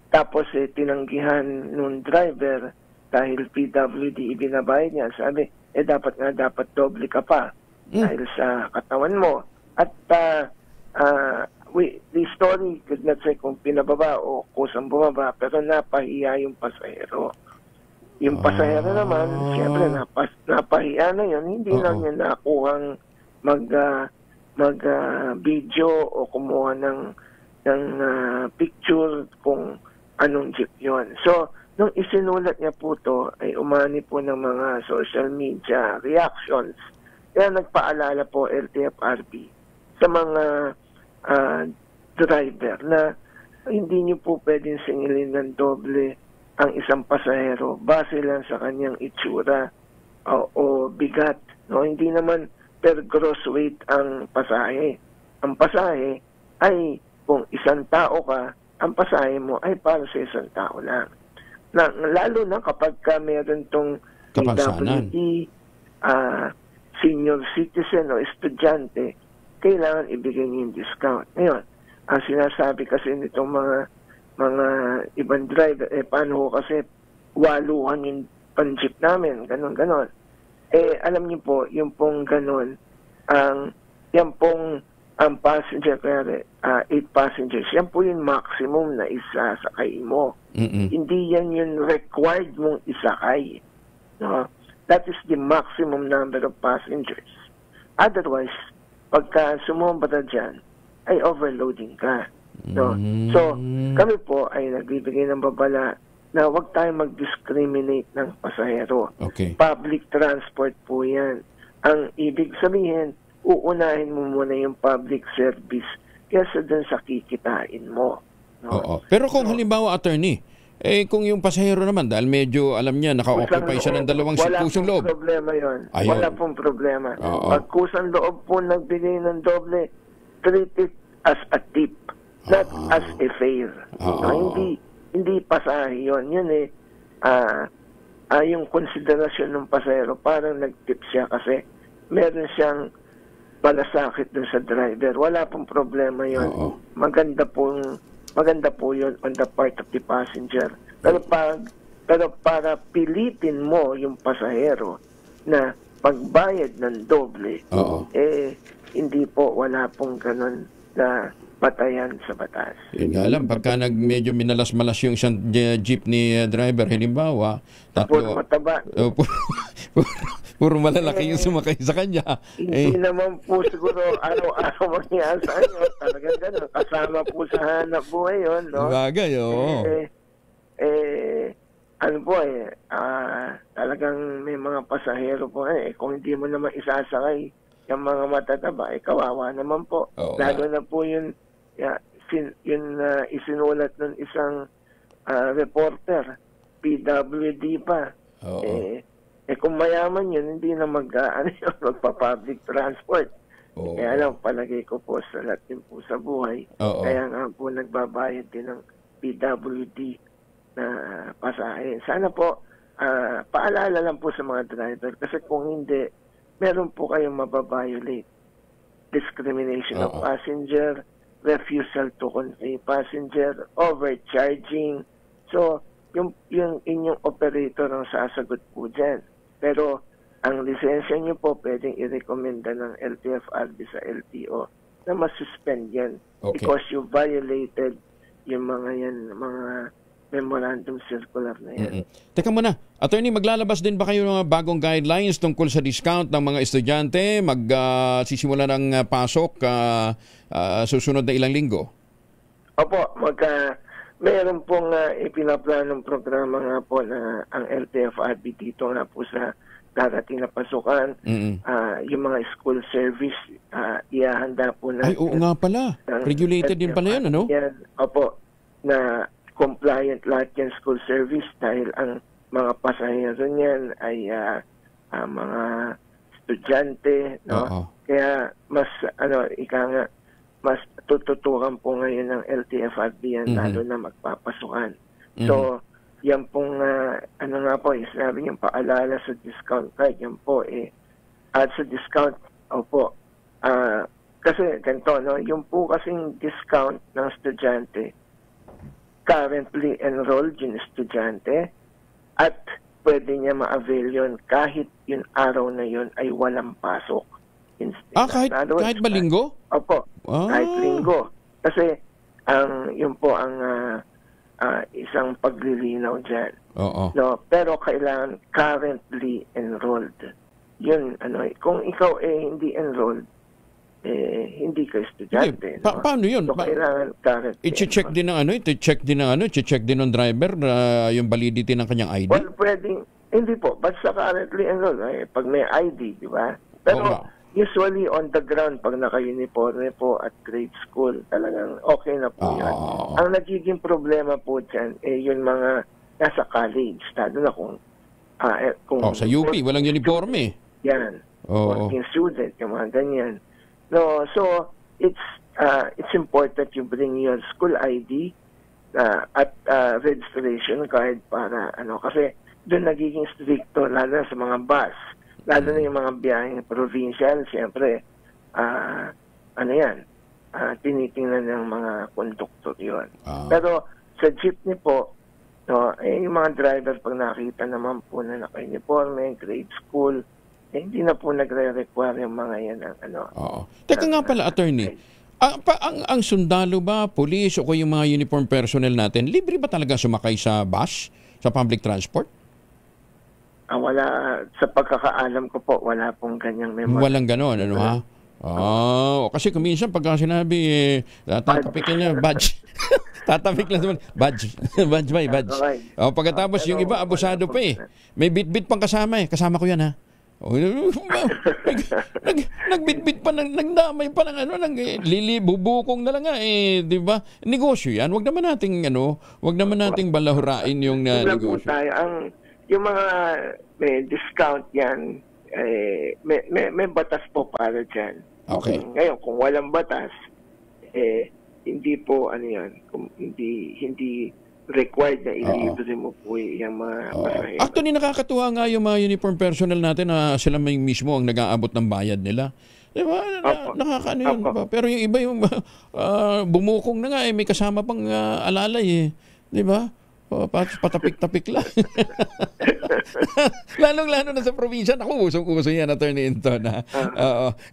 Tapos tinanggihan nung driver dahil PWD ibinabayad niya. Sabi, dapat doble ka pa dahil sa katawan mo. At the story could not say kung pinababa o kusang bumaba, pero napahiya yung pasahero. Yung pasahero naman, siyempre napahiya na yun. Hindi lang niya nakuhang mag-video o kumuha ng picture kung anong jeep yun. So, nung isinulat niya po to, ay umani po ng mga social media reactions. Kaya nagpaalala po LTFRB sa mga driver na hindi niyo po pwedeng singilin ng doble ang isang pasahero base lang sa kanyang itsura o bigat. No? Hindi naman per gross weight ang pasahe. Ang pasahe ay kung isang tao ka, ang pasahe mo ay para sa isang tao lang. Lalo na kapag meron tong PWD, senior citizen o estudyante, kailangan ibigay niyo yung discount. Ngayon, ang sinasabi kasi nitong mga ibang driver, paano ko kasi waluhan yung pan-jeep namin, ganon. Alam niyo po, yung pong ganon, yan pong ang passenger, 8 passengers, yan po yung maximum na isasakay mo. Hindi yan yung required mong isakay. No? That is the maximum number of passengers. Otherwise, pagka sumobra dyan, ay overloading ka. No? So, kami po ay nagbibigay ng babala na huwag tayong mag-discriminate ng pasahero. Public transport po yan. Ang ibig sabihin, uunahin mo muna yung public service kaysa dun sa kikitain mo. No? Pero kung halimbawa, attorney, kung yung pasahero naman, dahil medyo alam niya, naka-occupy siya ng dalawang kusang loob. Wala pong problema yun. Wala pong problema. Pag kusang loob po nagbigay ng doble, treat it as a tip, not as a fare. Hindi pasahe yun. Yun yung konsiderasyon ng pasahero, parang nag-tip siya kasi meron siyang malasakit dun sa driver. Wala pong problema yun. Maganda po yun on the part of the passenger. Pero para pilitin mo yung pasahero na pagbayad ng doble, hindi po, wala pong ganun na batayan sa batas. Yun nga lang, pagka medyo minalas-malas yung isang jeepney driver, halimbawa, puro mataba. Puro malalaki yung sumakay sa kanya. Hindi naman po siguro araw-araw mangyayari sa inyo. Talagang gano'n. Kasama po sa hanap buhay yun. No? Bagay, oo. Talagang may mga pasahero po. Kung hindi mo naman isasakay yung mga matataba, kawawa naman po. Lalo na po yun isinulat ng isang reporter, PWD pa. Kung mayaman yun, hindi na magpa-public transport. Kaya lang, palagay ko po sa lahat din po sa buhay. Kaya nga po nagbabayad din ng PWD na pasahe. Sana po, paalala lang po sa mga driver. Kasi kung hindi, meron po kayong mababiolate. Discrimination of passenger, refusal to convey passenger, overcharging. So, yung inyong operator ang sasagot po dyan. Pero, ang lisensya nyo po pwedeng i-recommenda ng LTFRB sa LTO na masuspend yan. Because you violated yung mga memorandum circular na yan. Teka muna, attorney, maglalabas din ba kayo ng mga bagong guidelines tungkol sa discount ng mga estudyante? Magsisimula ng pasok susunod na ilang linggo? Opo, mayroon pong ipinaplanong programa nga po na ang LTFRB dito nga po sa darating na pasukan. Yung mga school service, ihahanda po natin. Ay, oo nga pala. Regulated din pala yan, ano? Yan, opo, na compliant lahat yan school service dahil ang mga pasahero niyan ay mga estudyante, no? Kaya mas, mas tututukan po ngayon ng LTFRB yan, lalo na magpapasukan. So, yan pong, sabi niyong paalala sa discount card, yan po at sa discount, kasi ganito, no, yung po kasing discount ng estudyante, currently enrolled yung estudyante, at pwede niya ma-avail yun kahit yung araw na yun ay walang pasok. Kahit ba linggo? Opo, kahit linggo. Kasi yun po ang isang paglilinaw dyan. Oo. No, pero kailangan currently enrolled. Yun, kung ikaw hindi enrolled, hindi ka estudyante. Paano yun? So, kailangan currently I-check din ng driver yung validity ng kanyang ID? Well, pwedeng, hindi po, basta currently enrolled. Pag may ID, di ba? Pero usually on the ground, pag naka-uniforme po at grade school, talagang okay na po yan. Ang nagiging problema po dyan, yung mga nasa college, lalo na kung sa UP, walang uniforme. Yan. Working student, yung mga ganyan. No, so it's important you bring your school ID at registration card para kasi doon nagiging stricto lalo sa mga bus, lalo na yung mga biyaheng provincial, siyempre tinitingnan ng mga conductor yun. Pero sa jeepney po, yung mga driver pag nakita naman po na naka-uniforme, grade school, hindi na po nagre-require yung mga yan Teka nga pala, attorney, ang sundalo ba, police o yung mga uniform personnel natin, libre ba talaga sumakay sa bus, sa public transport? Wala, sa pagkakaalam ko po, wala pong ganyang memorandum. Walang ganon, ha? Kasi kung minsan pagka sinabi, tatapikin niya, badge. Tatapik lang naman, badge. Badge. Pagkatapos yung iba, abusado pa May bit-bit pang kasama Kasama ko yan, ha? Nagbitbit pa nagdamay pa ng lilibubukong na lang di ba? Negosyo 'yan. Wag naman nating balahurain yung negosyo. Yung mga may discount 'yan, may batas po para diyan. Okay. Ngayon kung walang batas, hindi po kung hindi required na ilibre mo po yung mga pasahero. Actually, nakakatuwa nga yung mga uniform personnel natin na sila may mismo ang nag-aabot ng bayad nila. Di ba? Nakakaano yun. Pero yung iba yung bumukong na nga may kasama pang alalay Di ba? Patapik-tapik lang. Lalong-lalo na sa probinsya. Naku, usong-uso yan, Attorney Inton.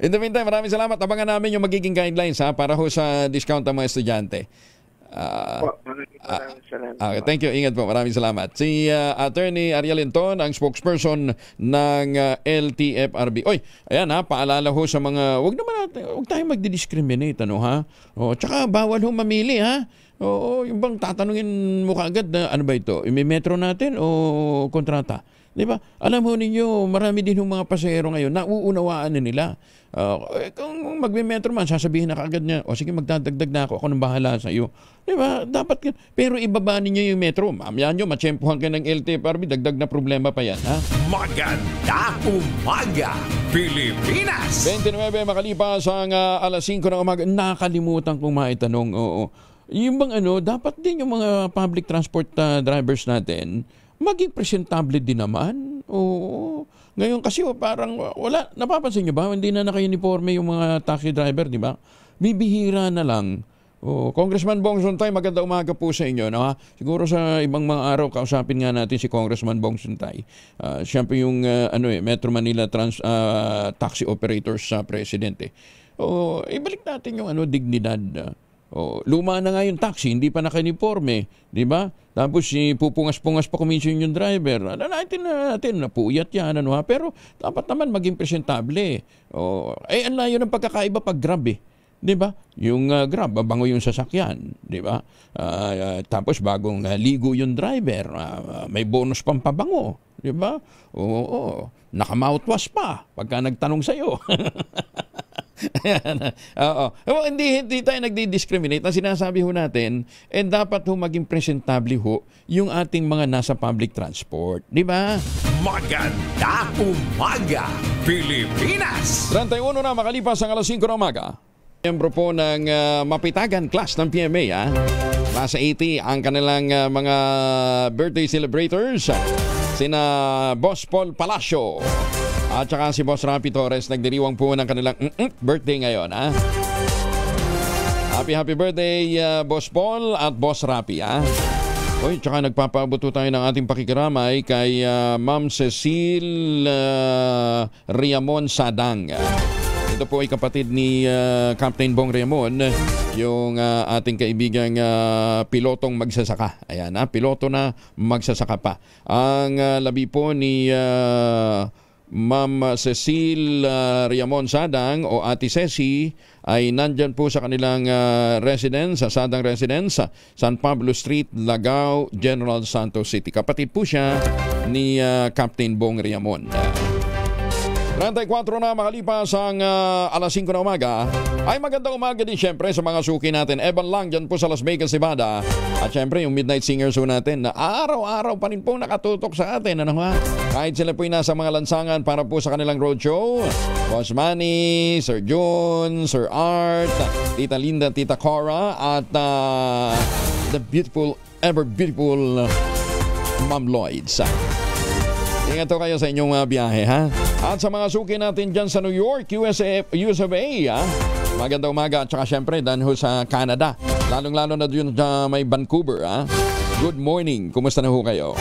In the meantime, maraming salamat. Abangan namin yung magiging guidelines para sa discount ng mga estudyante. Okay, thank you. Ingat po. Maraming salamat. Si Attorney Ariel Inton, ang spokesperson ng LTFRB. Ayan paalala ho sa mga, wag tayong magdi-discriminate, tsaka bawal ho mamili, yung bang tatanungin mo kaagad na ano ba ito? Imi-metro natin o kontrata? Di ba? Alam mo ninyo, marami din yung mga pasahero ngayon, nauunawaan na nila. Kung magme-metro man, sasabihin na kaagad niya, sige, magdadagdag na ako nang bahala sa iyo. Di ba? Dapat, pero ibaba ninyo yung metro. Mamaya nyo, matsyempuhan kayo ng LTFRB, dagdag na problema pa yan, Maganda umaga, Pilipinas! 29 makalipas ang alas 5 ng umaga. Nakalimutan kong maitanong, yung bang dapat din yung mga public transport drivers natin, maging presentable din naman. Ngayon kasi parang wala, napapansin nyo ba? Hindi na naka-uniforme yung mga taxi driver, di ba? Bibihira na lang. Congressman Bong Suntay, maganda umaga po sa inyo. Siguro sa ibang mga araw, kausapin nga natin si Congressman Bong Suntay. Siyempre yung Metro Manila taxi operators sa presidente. Ibalik natin yung dignidad. Luma na nga yung taxi, hindi pa naka-uniforme, di ba? Tapos pupungas-pungas pa kuminsan yung driver. Natin napuyat yan, pero dapat naman maging presentable. Ang layo ng pagkakaiba pag Grab, di ba? Yung Grab, bango yung sasakyan, di ba? Tapos bagong ligo yung driver, may bonus pang pabango, di ba? Naka-mouthwash pa pagka nagtanong sa'yo. Hindi tayo nagdi-discriminate. Ang sinasabi ho natin, dapat ho maging presentable ho yung ating mga nasa public transport. Di ba? Maganda umaga, Pilipinas! 31 na makalipas ang alas 5 ng umaga. Miyembro po ng Mapitagan class ng PMA. Nasa 80 ang kanilang mga birthday celebrators. Sina Boss Paul Palacio at saka si Boss Rapi Torres, nagdiriwang po ng kanilang birthday ngayon. Happy birthday, Boss Paul at Boss Rapi. Oy, tsaka nagpapaabot tayo ng ating pakikiramay kay Ma'am Cecil Riamon Sadang. Ito po ay kapatid ni Captain Bong Riamon, yung ating kaibigang pilotong magsasaka. Ayan, piloto na magsasaka pa. Ang labi po ni Ma'am Cecil Riamon Sadang o Ate Ceci ay nandyan po sa kanilang residence, sa Sadang Residence, San Pablo Street, Lagao, General Santos City. Kapatid po siya ni Captain Bong Riamon. 34 na makalipas ang alas 5 na umaga. Ay magandang umaga din syempre sa mga suki natin. Evan Lang dyan po sa Las Vegas, Nevada. At syempre yung Midnight Singers po natin na araw-araw pa rin po nakatutok sa atin. Ano nga? Kahit sila po nasa mga lansangan para po sa kanilang roadshow. Boss Manny, Sir John, Sir Art, Tita Linda, Tita Cora, at the beautiful, ever beautiful Ma'am Lloyds. Ingat kayo sa inyong biyahe, ha? At sa mga suki natin dyan sa New York, US of A, ha? Magandang umaga. At saka syempre, dan ho sa Canada. Lalong-lalo na dun sa may Vancouver, ha? Good morning. Kumusta na ho kayo?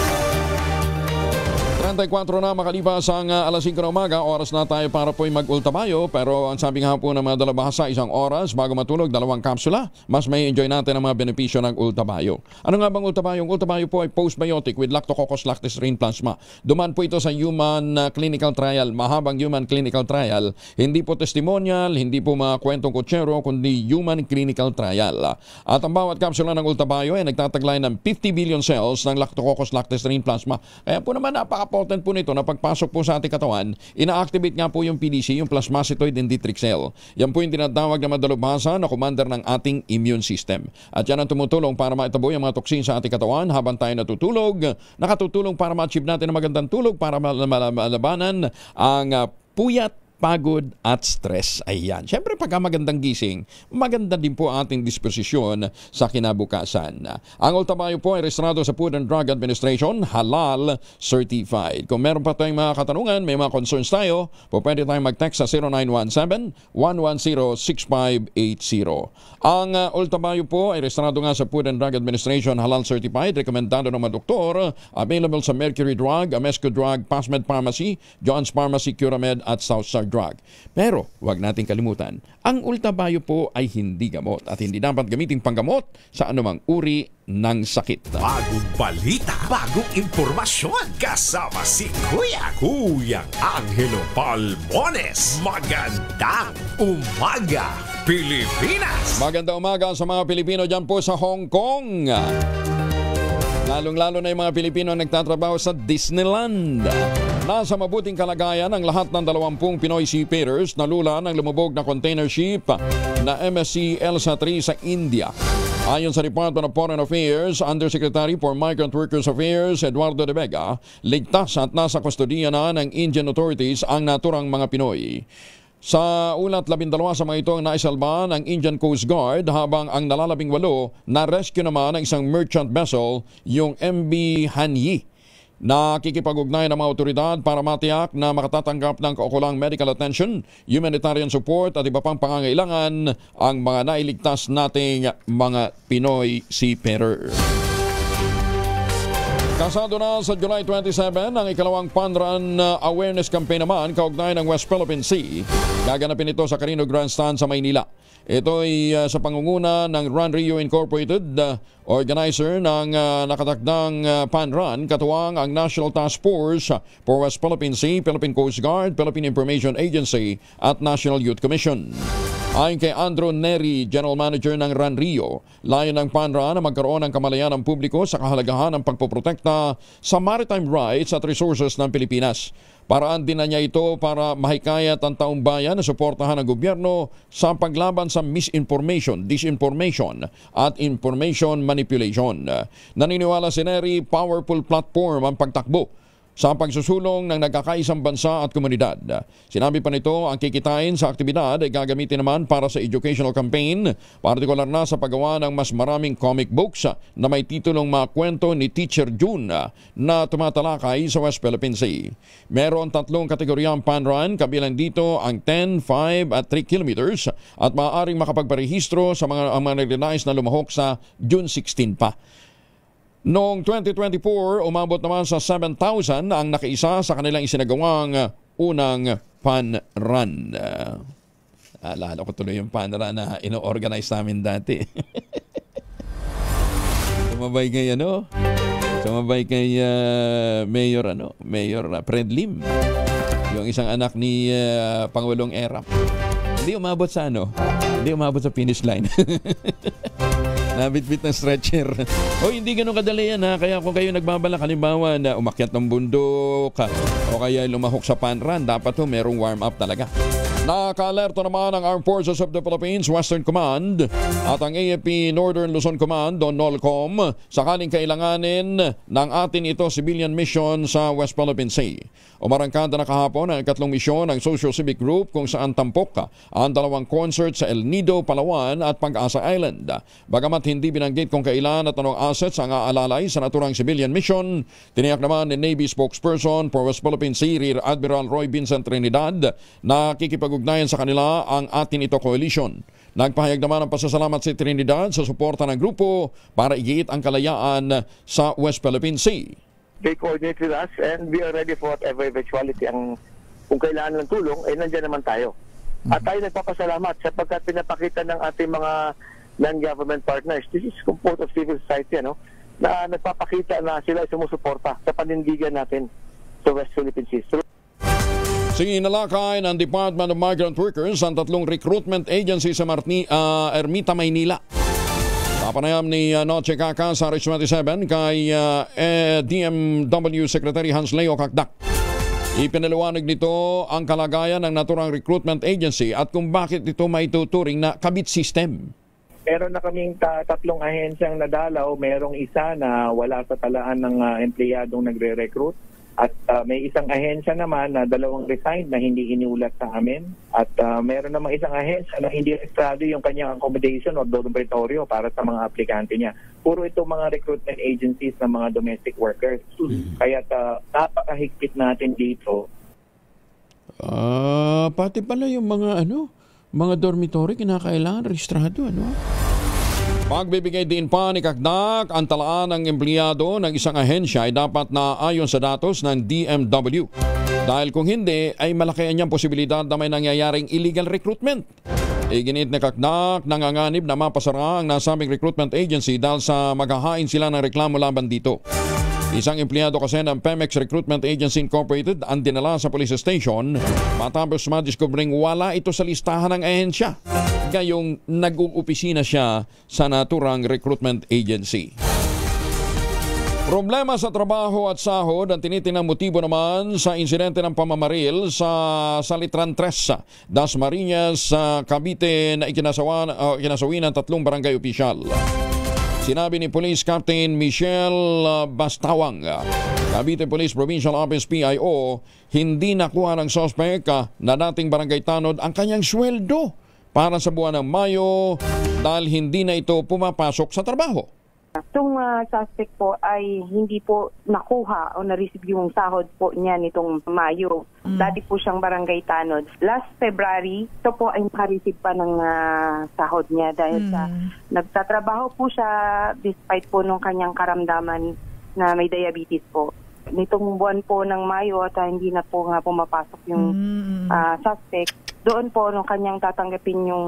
34 na makalipas ang alas 5 na umaga, oras na tayo para po'y mag-ultabayo. Pero ang sabi nga po ng mga dalabahasa, 1 oras bago matulog, 2 kapsula. Mas may enjoy natin ang mga benepisyo ng ultabayo. Ano nga bang ultabayo? Ang ultabayo po ay postbiotic with lactococcus lactose plasma. Duman po ito sa human clinical trial, mahabang human clinical trial. Hindi po testimonial, hindi po mga kwentong kutsero, kundi human clinical trial. At ang bawat kapsula ng ultabayo ay nagtataglay ng 50 billion cells ng lactococcus lactose plasma. Kaya po naman napaka-important po nito na pagpasok po sa ating katawan, ina-activate nga po yung PDC, yung plasmacytoid dendritic cell. Yan po yung tinatawag na madalubhasa na commander ng ating immune system. At yan ang tumutulong para maitabo yung mga toksin sa ating katawan habang tayo natutulog. Nakatutulong para ma-achieve natin ang magandang tulog para malabanan ang puyat, pagod at stress. Ayan. Siyempre, pagka magandang gising, maganda din po ating disposisyon sa kinabukasan. Ang ultabayo po ay rehistrado sa Food and Drug Administration, halal certified. Kung meron pa tayong mga katanungan, may mga concerns tayo, po pwede tayong mag-text sa 0917-110-6580. Ang ultabayo po ay rehistrado nga sa Food and Drug Administration, halal certified, rekomendado ng mga doktor, available sa Mercury Drug, Amesco Drug, Pasmed Pharmacy, John's Pharmacy, Curamed at Southstar Drug. Pero huwag nating kalimutan, ang ultabayo po ay hindi gamot at hindi dapat gamitin panggamot sa anumang uri ng sakit. Bagong balita, bagong impormasyon, kasama si Kuya Angelo Palmones. Magandang umaga, Pilipinas! Magandang umaga sa mga Pilipino dyan po sa Hong Kong. Lalong-lalo na yung mga Pilipino nagtatrabaho sa Disneyland. Nasa mabuting kalagayan ang lahat ng 20 Pinoy seafarers na lula ng lumubog na container ship na MSC Elsa 3 sa India. Ayon sa Department of Foreign Affairs, Undersecretary for Migrant Workers Affairs Eduardo de Vega, ligtas at nasa kustodiya na ng Indian authorities ang naturang mga Pinoy. Sa ulat, 12 sa mga ito ang naisalba ng Indian Coast Guard habang ang nalalabing 8 na-rescue naman ng isang merchant vessel, yung MV Hanyi. Nakikipag-ugnay ng mga otoridad para matiyak na makatatanggap ng kaukulang medical attention, humanitarian support at iba pang pangangailangan ang mga nailigtas nating mga Pinoy seafarer. Kasado na sa July 27 ang ikalawang Panran Awareness Campaign naman kaugnay ng West Philippine Sea. Gaganapin ito sa Carino Grandstand sa Maynila. Ito ay sa pangunguna ng Run Rio Incorporated, organizer ng nakatakdang Panran, katuwang ang National Task Force for West Philippine Sea, Philippine Coast Guard, Philippine Information Agency at National Youth Commission. Ayon kay Andrew Neri, General Manager ng Run Rio, layo ng Panran na magkaroon ng kamalayan ng publiko sa kahalagahan ng pagpoprotekta sa maritime rights at resources ng Pilipinas. Paraan din na niya ito para mahikayat ang taong bayan na suportahan ng gobyerno sa paglaban sa misinformation, disinformation at information manipulation. Naniniwala si Neri, powerful platform ang pagtakbo sa pagsusulong ng nagkakaisang bansa at komunidad. Sinabi pa nito, ang kikitain sa aktibidad ay gagamitin naman para sa educational campaign, partikular na sa paggawa ng mas maraming comic books na may titulong mga kwento ni Teacher June na tumatalakay sa West Philippine Sea. Meron 3 kategoryang Panran, kabilang dito ang 10, 5 at 3 kilometers at maaaring makapagparehistro sa mga nagre-nice na lumahok sa June 16 pa. Noong 2024, umabot naman sa 7,000 ang nakiisa sa kanilang isinagawang unang fun run. Alala ko tuloy yung fun run na ino-organize namin dati. Sumabay kay Mayor Fred Lim, yung isang anak ni Pangulong Erap. Hindi umabot sa finish line. Nabitbit ng stretcher. Hindi ganun kadali yan ha. Kaya kung kayo nagbabalak, halimbawa na umakyat ng bundok o kaya lumahok sa fun run, dapat merong warm up talaga. Naka-alerto naman ang Armed Forces of the Philippines Western Command at ang AFP Northern Luzon Command o NOLCOM sakaling kailanganin ng atin ito civilian mission sa West Philippine Sea. Umarangkada na kahapon ang ikatlong misyon ng Social Civic Group kung saan tampok ang dalawang concert sa El Nido, Palawan at Pag-asa Island. Bagamat hindi binanggit kung kailan at anong assets ang aalalay sa naturang civilian mission, tiniyak naman ni Navy spokesperson for West Philippine Sea Rear Admiral Roy Vincent Trinidad na kikipag-ugnayan sa kanila ang Atin Ito Coalition. Nagpahayag naman ng pasasalamat si Trinidad sa suporta ng grupo para igiit ang kalayaan sa West Philippine Sea. They coordinate with us and we are ready for whatever eventuality. Kung kailangan ng tulong, nandiyan naman tayo. At tayo nagpapasalamat sapagkat pinapakita ng ating mga non-government partners. This is composed of civil society, na nagpapakita na sila ay sumusuporta sa panindigan natin sa West Philippine Sea. Sinalakay ng Department of Migrant Workers ang 3 recruitment agency sa Ermita, Maynila. Papanayam ni Noche Caca sa Rich 27 kay DMW Secretary Hans Leo Cacdac. Ipinaliwanag nito ang kalagayan ng naturang recruitment agency at kung bakit ito maituturing na kabit system. Meron na kaming 3 ahensyang nadalaw. Merong isa na wala sa talaan ng empleyadong nagre-recruit. At may isang ahensya naman na 2 resigned na hindi iniulat sa amin. At meron naman isang ahensya na hindi registrado yung kanyang accommodation o dormitorio para sa mga aplikante niya. Puro ito mga recruitment agencies ng mga domestic workers. Kaya napakahigpit natin dito. Pati pala yung mga dormitory kinakailangan registrado, Pagbibigay din pa ni Cacdac ang talaan ng empleyado ng isang ahensya ay dapat na ayon sa datos ng DMW. Dahil kung hindi, ay malaki ang posibilidad na may nangyayaring illegal recruitment. Iginit ni Cacdac nanganganib na mapasara ang nasabing recruitment agency dahil sa maghahain sila ng reklamo laban dito. Isang empleyado kasi ng Pemex Recruitment Agency Incorporated ang dinala sa police station matapos madiskubring wala ito sa listahan ng ahensya. Gayong nag-uopisina siya sa naturang recruitment agency. Problema sa trabaho at sahod ang tinitinang motibo naman sa insidente ng pamamaril sa Salitran 3, Dasmariñas, Cavite na ikinasawi ng 3 barangay opisyal. Sinabi ni Police Captain Michelle Bastawang, Cavite Police Provincial Office PIO, hindi nakuha ng suspect na dating barangay tanod ang kanyang sweldo para sa buwan ng Mayo dahil hindi na ito pumapasok sa trabaho. Itong suspect po ay hindi po nakuha o na-receive yung sahod po niya nitong Mayo. Dati po siyang barangay tanod. Last February, ito po ay naka-receive pa ng sahod niya dahil sa nagtatrabaho po siya despite po nung kanyang karamdaman na may diabetes po. Nitong buwan po ng Mayo at hindi na po nga pumapasok yung suspect. Doon po nung kanyang tatanggapin yung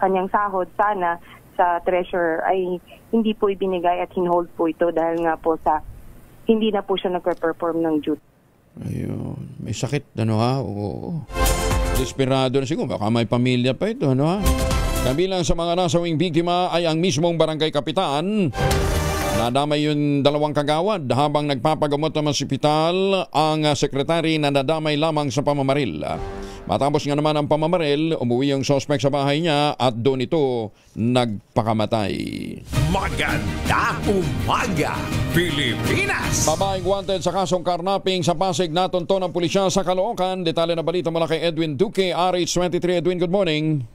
kanyang sahod sana sa treasurer ay hindi po ibinigay at hinhold po ito dahil nga po sa hindi na po siya nagpe-perform ng duty. Ayun, may sakit Oo. Desperado na siguro, baka may pamilya pa ito Kabilang sa mga nasawing biktima ay ang mismong barangay kapitan. Nadamay yung 2 kagawad habang nagpapagamot ng ospital ang sekretary na nadamay lamang sa pamamaril. Matapos nga naman ang pamamaril, umuwi ang suspect sa bahay niya at doon ito nagpakamatay. Magandang umaga, Pilipinas! Babaeng wanted sa kasong karnaping sa Pasig natunto ng pulisya sa Caloocan. Detalye na balita mula kay Edwin Duque, RH23. Edwin, good morning.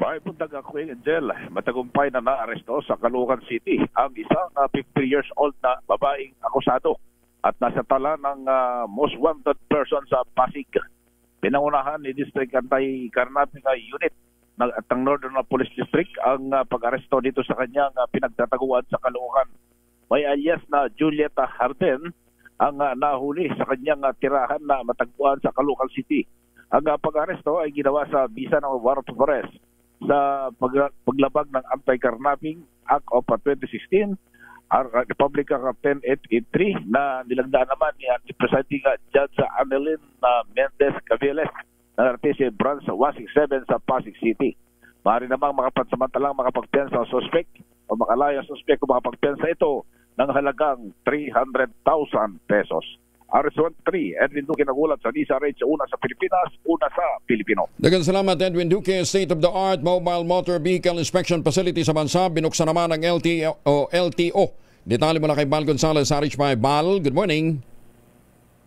May pundag ako Angel, matagumpay na naaresto sa Caloocan City ang isang 50 years old na babaeng akusado at nasa tala ng most wanted person sa Pasig. Pinangunahan ni District Anti-Carnapping Unit at ng Northern Police District ang pag-aresto dito sa kanyang pinagtataguan sa Caloocan. may alias na Julieta Harden ang nahuli sa kanyang tirahan na matagpuan sa Caloocan City. Ang pag-aresto ay ginawa sa bisa ng warrant of arrest sa paglabag ng Anti-Carnapping Act of 2016, Republic Act 10883 na nilagdaan naman ni Presiding Judge Annelyn Mendez Caviles ng RTC Branch 167 sa Pasig City. Maaari namang makapansamantalang makapagpiyansa ang suspect o makalaya ang suspect kung makapagpiyansa ito ng halagang 300,000 pesos. RS13, Edwin Duque nagulat sa Lisa Rage, una sa Pilipinas, una sa Pilipino. Daghang salamat Edwin Duque. State-of-the-art Mobile Motor Vehicle Inspection Facility sa bansa. Binuksan naman ng LTO. Detalye mo na kay Bal Gonzales sa RH5. Bal, good morning.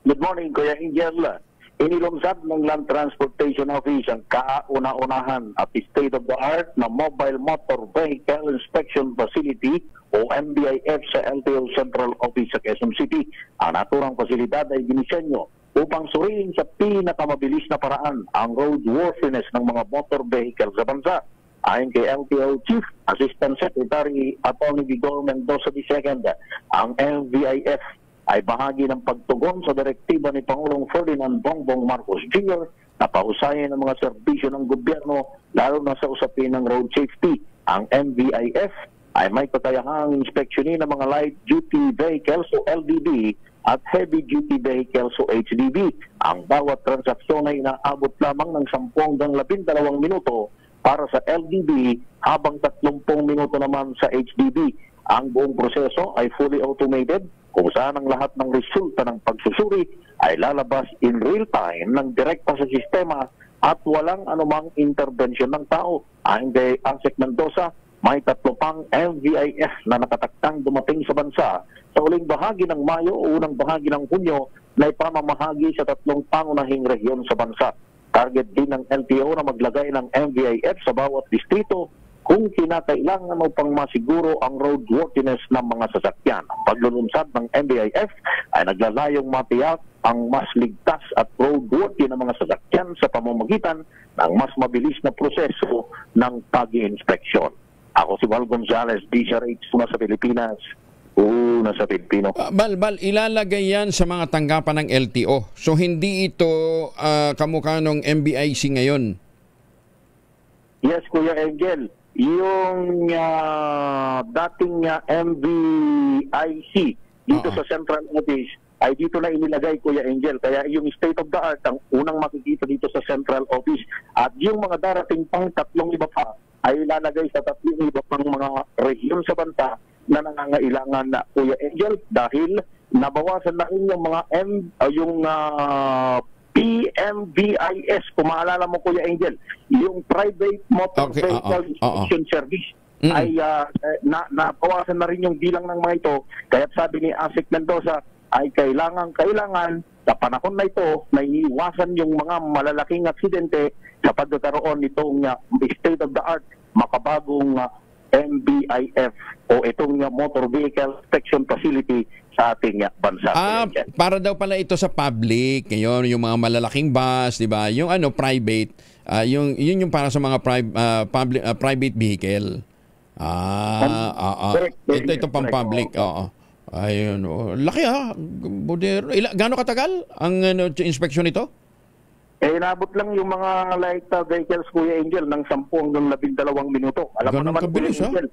Good morning, Kuya Angel. Inilunsad ng Land Transportation Office ang kauna-unahan at state-of-the-art na Mobile Motor Vehicle Inspection Facility o MVIF sa LTO Central Office sa Quezon City. Ang naturang pasilidad ay dinisenyo upang suriin sa pinakamabilis na paraan ang roadworthiness ng mga motor vehicle sa bansa. Ayon kay LTO Chief Assistant Secretary Atty. Vigor Mendoza II, ang MVIF ay bahagi ng pagtugon sa direktiba ni Pangulong Ferdinand Bongbong Marcos Jr. na pahusayin ang mga serbisyo ng gobyerno lalo na sa usapin ng road safety. Ang MVIF ay may kakayahang inspeksyonin ng mga light-duty vehicles o LDV at heavy-duty vehicles o HDV. Ang bawat transaksyon ay inaabot lamang ng 10 hanggang 12 minuto para sa LDV habang 30 minuto naman sa HDV. Ang buong proseso ay fully automated kung saan ang lahat ng resulta ng pagsusuri ay lalabas in real time ng direkta sa sistema at walang anumang intervention ng tao. Ayon kay Asek Mendoza, may 3 pang MVIF na nakataktang dumating sa bansa sa uling bahagi ng Mayo o unang bahagi ng Hunyo na ipamamahagi sa 3 pangunahing rehiyon sa bansa. Target din ng LTO na maglagay ng MVIF sa bawat distrito kung kinakailangan upang masiguro ang roadworthiness ng mga sasakyan. Ang paglulunsad ng MVIF ay naglalayong matiyak ang mas ligtas at roadworthy ng mga sasakyan sa pamamagitan ng mas mabilis na proseso ng pag-inspeksyon. Ako si Val Gonzales, DCRH, una sa Pilipinas, una sa Pilipino. Bal, ilalagay yan sa mga tanggapan ng LTO. So hindi ito kamukha ng MBIC ngayon? Yes, Kuya Angel. Yung dating MVIC dito sa Central Office ay dito na inilagay, Kuya Angel. Kaya yung state of the art ang unang makikita dito sa Central Office. At yung mga darating pang 3 iba pa ay ilalagay sa 3 iba pang mga rehiyon sa bansa na nangangailangan na, Kuya Angel, dahil nabawasan na rin yung mga PMVIS, kung maalala mo, Kuya Angel, yung Private Motor Vehicle Inspection Service ay nabawasan na rin yung bilang ng mga ito. Kaya sabi ni Asik Mendoza ay kailangan sa panahon na ito na iiwasan yung mga malalaking aksidente sa pagkakaroon nitong state-of-the-art makabagong MVIF o itong Motor Vehicle Inspection Facility sa ating bansa. Para daw pala ito sa public, ngayon yung mga malalaking bus, 'di ba? Yung private, yun yung para sa mga private vehicle. Ito pang public. Ayun, laki Bodero. Gaano katagal ang inspection nito? Inabot lang yung mga light vehicles, Kuya Angel, ng 10 hanggang 12 minuto. Alam mo naman, Kuya Angel,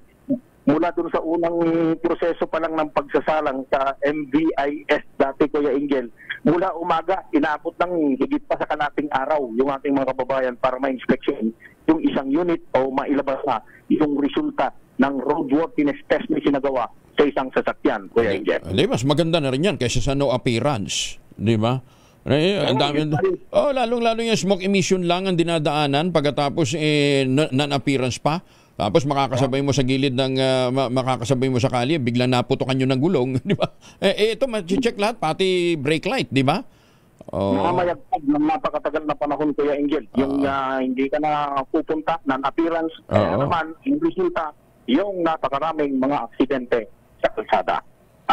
mula dun sa unang proseso pa lang ng pagsasalang sa MVIS dati, Kuya Angel, mula umaga, inabot lang higit pa sa kalating araw yung ating mga kababayan para ma-inspection yung isang unit o mailabas na yung resulta ng roadworthiness test na sinagawa sa isang sasakyan, Kuya Angel. Mas maganda na rin yan kaysa sa no appearance, di ba? Ang dami, lalong-lalo yung smoke emission lang ang dinadaanan pagkatapos non-appearance pa. Tapos makakasabay mo sa gilid ng makakasabay mo sa kalye, biglang naputukan yun ng gulong, di ba? Ito ma-check lahat, pati brake light, di ba? Namayagpag ng napakatagal na panahon, Kuya Angel. Yung hindi ka na pupunta, non-appearance, naman, yung resulta, yung napakaraming mga aksidente sa kalsada.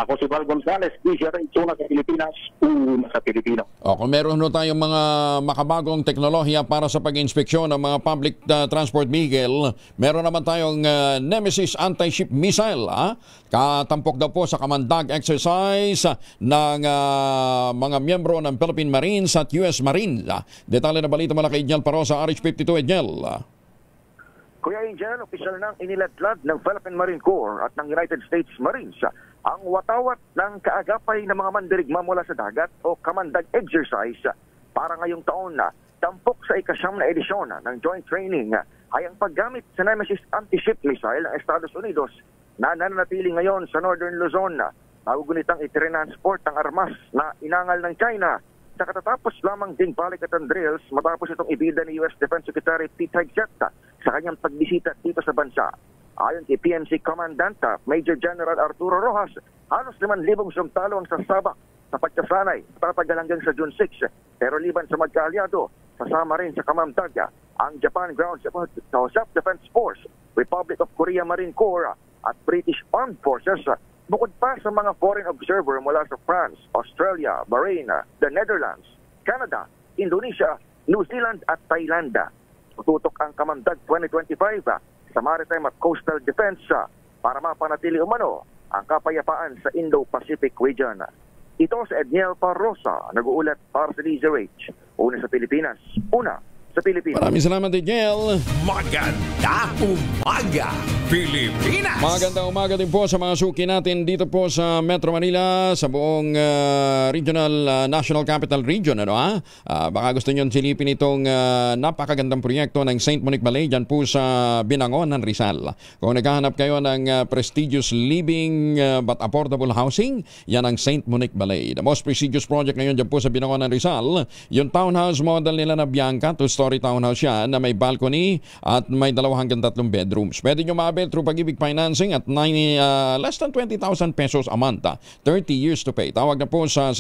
Ako si Val Gonzales, DZRH, una sa Pilipinas, una sa Pilipino. Kung meron tayong mga makabagong teknolohiya para sa pag-inspeksyon ng mga public transport vehicle, meron naman tayong Nemesis anti-ship missile. Katampok daw po sa kamandag exercise ng mga miyembro ng Philippine Marines at US Marines. Detalye na balita mula kay Edniel Parosa, RH52. Edniel. Kuya Angel, opisyal nang iniladlad ng Philippine Marine Corps at ng United States Marines ang watawat ng kaagapay ng mga mandirigma mula sa dagat o kamandag exercise para ngayong taon na tampok sa ikasyam na edisyon ng joint training ay ang paggamit sa Nemesis anti-ship missile ng Estados Unidos na nananatili ngayon sa Northern Luzon. Magugunitang itransport ang armas na inangal ng China sa katatapos lamang ding balikatan drills matapos itong ibida ni US Defense Secretary Pete Hegseth sa kanyang pagbisita dito sa bansa. Ayon kay PMC Commandant Major General Arturo Rojas, halos 5,000 sumtalo ang sasabak sa pagkasanay tatagal hanggang sa June 6. Pero liban sa magkaalyado, sasama rin sa kamandag ang Japan Ground Self-Defense Force, Republic of Korea Marine Corps at British Armed Forces, bukod pa sa mga foreign observer mula sa France, Australia, Bahrain, the Netherlands, Canada, Indonesia, New Zealand at Thailand. Tututok ang Kamandag 2025 sa Maritime at Coastal Defense para mapanatili umano ang kapayapaan sa Indo-Pacific region. Ito si Edniel Parrosa, nag-uulat para sa DZRH. Una sa Pilipinas, una sa Pilipinas. Maraming salamat, Edniel. Maganda umaga, Pilipinas! Magandang umaga din po sa mga suki natin dito po sa Metro Manila, sa buong regional National Capital Region. Baka gusto nyo silipin itong napakagandang proyekto ng St. Monique Balay dyan po sa Binangon ng Rizal. Kung naghahanap kayo ng prestigious living but affordable housing, yan ang St. Monique Balay. The most prestigious project ngayon dyan po sa Binangon ng Rizal, yung townhouse model nila na Bianca, two-story townhouse yan na may balcony at may 2 hanggang 3 bedrooms. Pwede nyo maabil through Pag-ibig Financing at less than 20,000 pesos a month. 30 years to pay. Tawag na po sa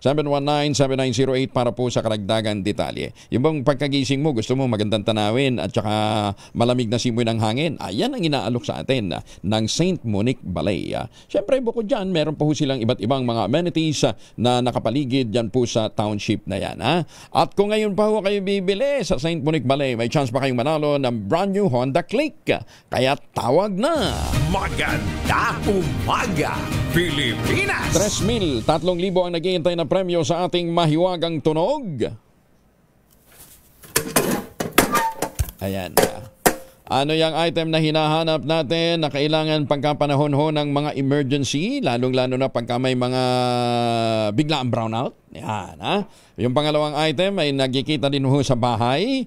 0917-719-7908 para po sa karagdagan detalye. Yung bang pagkagising mo, gusto mo magandang tanawin at saka malamig na simoy ng hangin, ayan ang inaalok sa atin ng St. Monique Balay. Siyempre, bukod dyan, meron po silang iba't ibang mga amenities na nakapaligid dyan po sa township na yan. At kung ngayon pa kayo bibili sa St. Monique Balay, may chance pa kayong manalo ng brand new Honda Click. Kaya tawag na! Maganda umaga, Pilipinas! 3,000 ang naghihintay na premyo sa ating mahiwagang tunog. Ayan. Ano yung item na hinahanap natin na kailangan pagkapanahon ng mga emergency, lalong-lalo na pagka may mga biglaang brownout? Yan, Yung pangalawang item ay nagkikita din sa bahay,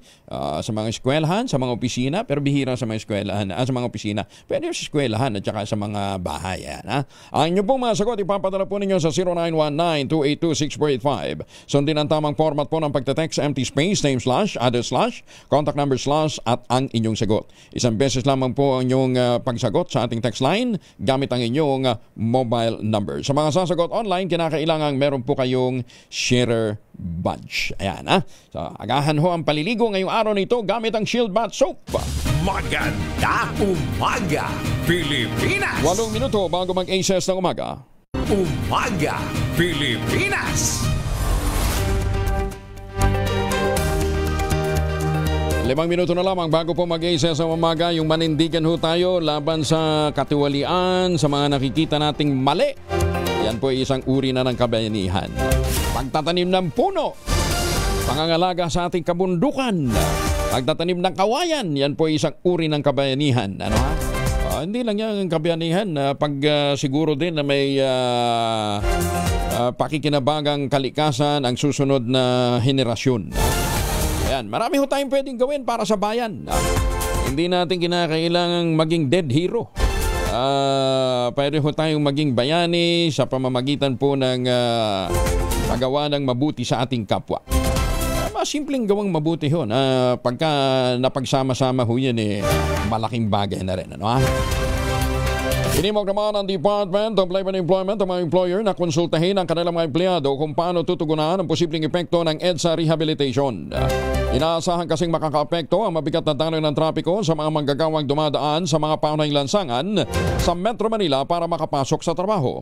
sa mga eskwelahan, sa mga opisina, pero bihira sa mga eskwelahan, sa mga opisina. Pwede sa eskwelahan at saka sa mga bahay. Yan, Ang inyo pong mga sagot, ipapadala po ninyo sa 0919-282-6485. Sundin ang tamang format po ng pagte-text, empty space, name / address / contact number / at ang inyong sagot. Isang beses lamang po ang inyong pagsagot sa ating text line gamit ang inyong mobile number. Sa mga sasagot online, kinakailangan meron po kayong sharer badge. Ayan, So, agahan ho ang paliligo ngayong araw nito gamit ang Shield Bath Soap. Maganda umaga, Pilipinas! 8 minuto bago mag-aces ng umaga. Umaga, Pilipinas! 5 minuto na lamang bago po mag-aces ng umaga, yung manindigan ho tayo laban sa katiwalian, sa mga nakikita nating mali. Yan po ay isang uri na ng kabayanihan. Pagtatanim ng puno, pangangalaga sa ating kabundukan, pagtatanim ng kawayan, yan po ay isang uri ng kabayanihan. Hindi lang yan ang kabayanihan, pag siguro din na may pakikinabangang kalikasan ang susunod na henerasyon. Ayan, marami ho tayong pwedeng gawin para sa bayan. Hindi natin kinakailangang maging dead hero. Pwede ho tayong maging bayani sa pamamagitan po ng paggawa ng mabuti sa ating kapwa. Simpleng gawang mabuti ho na pagka napagsama-sama ho yan malaking bagay na rin. Inimog naman ang Department of Labor and Employment ang mga employer na konsultahin ang kanilang mga empleyado kung paano tutugunan ang posibleng epekto ng EDSA rehabilitation. Inaasahan kasing makakaapekto ang mabigat na daloy ng trapiko sa mga manggagawang dumadaan sa mga paunahing lansangan sa Metro Manila para makapasok sa trabaho.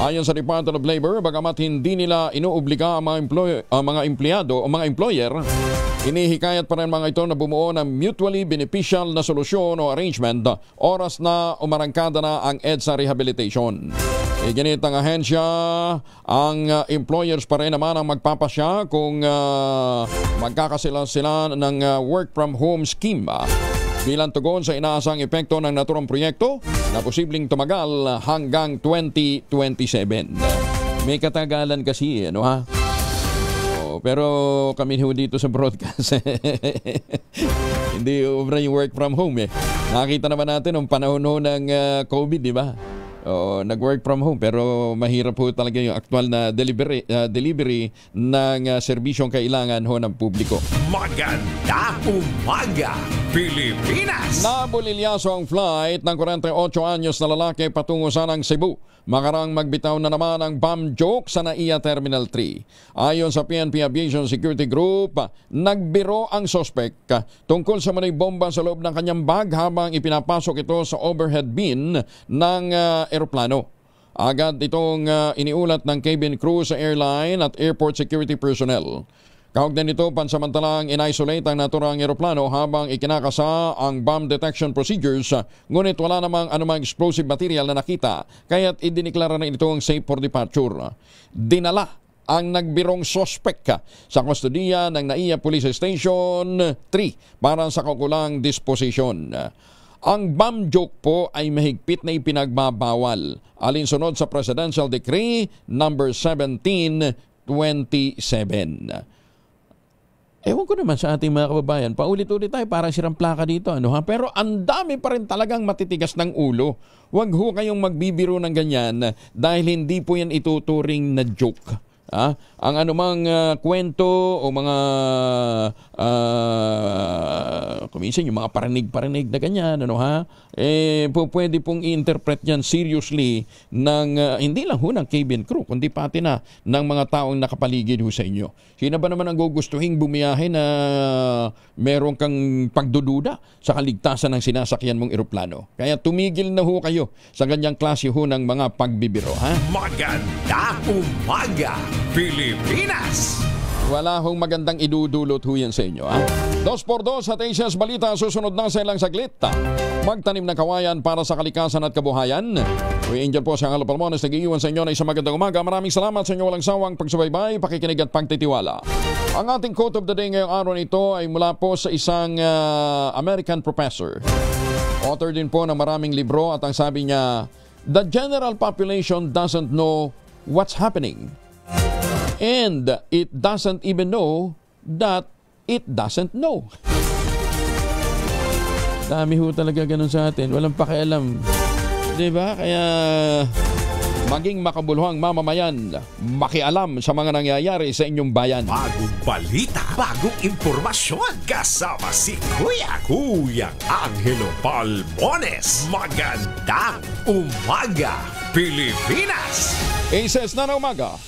Ayon sa Department of Labor, bagamat hindi nila inuobliga ang mga empleyado o mga employer, inihikayat pa rin mga ito na bumuo ng mutually beneficial na solusyon o arrangement oras na umarangkada na ang EDSA rehabilitation. Iginit ng ahensya, ang employers pa rin naman ang magpapasya kung magkakasila sila ng work from home scheme bilang tugon sa inaasang epekto ng naturang proyekto na posibleng tumagal hanggang 2027. May katagalan kasi, ano ha? Pero kami dito sa broadcast, hindi obra yung work from home eh. Nakita naman natin ang panahon ng COVID, di ba? Nag-work from home pero mahirap po talaga yung aktual na delivery ng serbisyong kailangan ho ng publiko. Magandang umaga, Pilipinas! Nabulilyaso ang flight ng 48 anyos na lalaki patungo sanang Cebu. Makarang magbitaw na naman ang bomb joke sa NAIA Terminal 3. Ayon sa PNP Aviation Security Group, nagbiro ang suspect tungkol sa manoy bomba sa loob ng kanyang bag habang ipinapasok ito sa overhead bin ng eroplano. Agad itong iniulat ng cabin crew sa airline at airport security personnel. Kaugnay nito, pansamantalang in-isolate ang naturang eroplano habang ikinakasa ang bomb detection procedures, ngunit wala namang anumang explosive material na nakita, kaya't idiniklara na itong safe for departure. Dinala ang nagbirong sospek sa kustodiya ng NAIA Police Station 3 para sa kaukulang disposition. Ang bomb joke po ay mahigpit na ipinagbabawal alinsunod sa Presidential Decree number 1727. Ewan ko naman sa ating mga kababayan, paulit-ulit tayo parang sirang plaka dito, ano ha? Pero ang dami pa rin talagang matitigas ng ulo. Huwag ho kayong magbibiro ng ganyan dahil hindi po yan ituturing na joke. Ang anumang kwento o mga kuminsan yung mga parinig na ganyan, ano ha? Pwede pong i-interpret yan seriously ng hindi lang ho ng cabin crew, kundi pati na ng mga taong nakapaligid ho sa inyo. Sino ba naman ang gugustuhin bumiyahe na meron kang pagdududa sa kaligtasan ng sinasakyan mong eroplano? Kaya tumigil na ho kayo sa ganyang klase ho ng mga pagbibiro, ha? Magandang umaga, Pilipinas! Wala hong magandang idudulot ho yan sa inyo, ha? 2x2 sa Asia's Balita, susunod na sa ilang saglit. Magtanim ng kawayan para sa kalikasan at kabuhayan. Kuya Angel po sa Angelo Palmones, nag-iiwan sa inyo na isang magandang umaga. Maraming salamat sa inyo walang sawang pagsubaybay, pakikinig at pagtitiwala. Ang ating quote of the day ngayong araw nito ay mula po sa isang American professor. Author din po ng maraming libro at ang sabi niya, "The general population doesn't know what's happening. And it doesn't even know that it doesn't know." Dami ho talaga ganun sa atin. Walang pakialam. Diba? Kaya maging makabuluhang mamamayan, makialam sa mga nangyayari sa inyong bayan. Bagong balita, bagong impormasyon. Kasama si Kuyang Angelo Palmones. Magandang umaga, Pilipinas! Aces na umaga.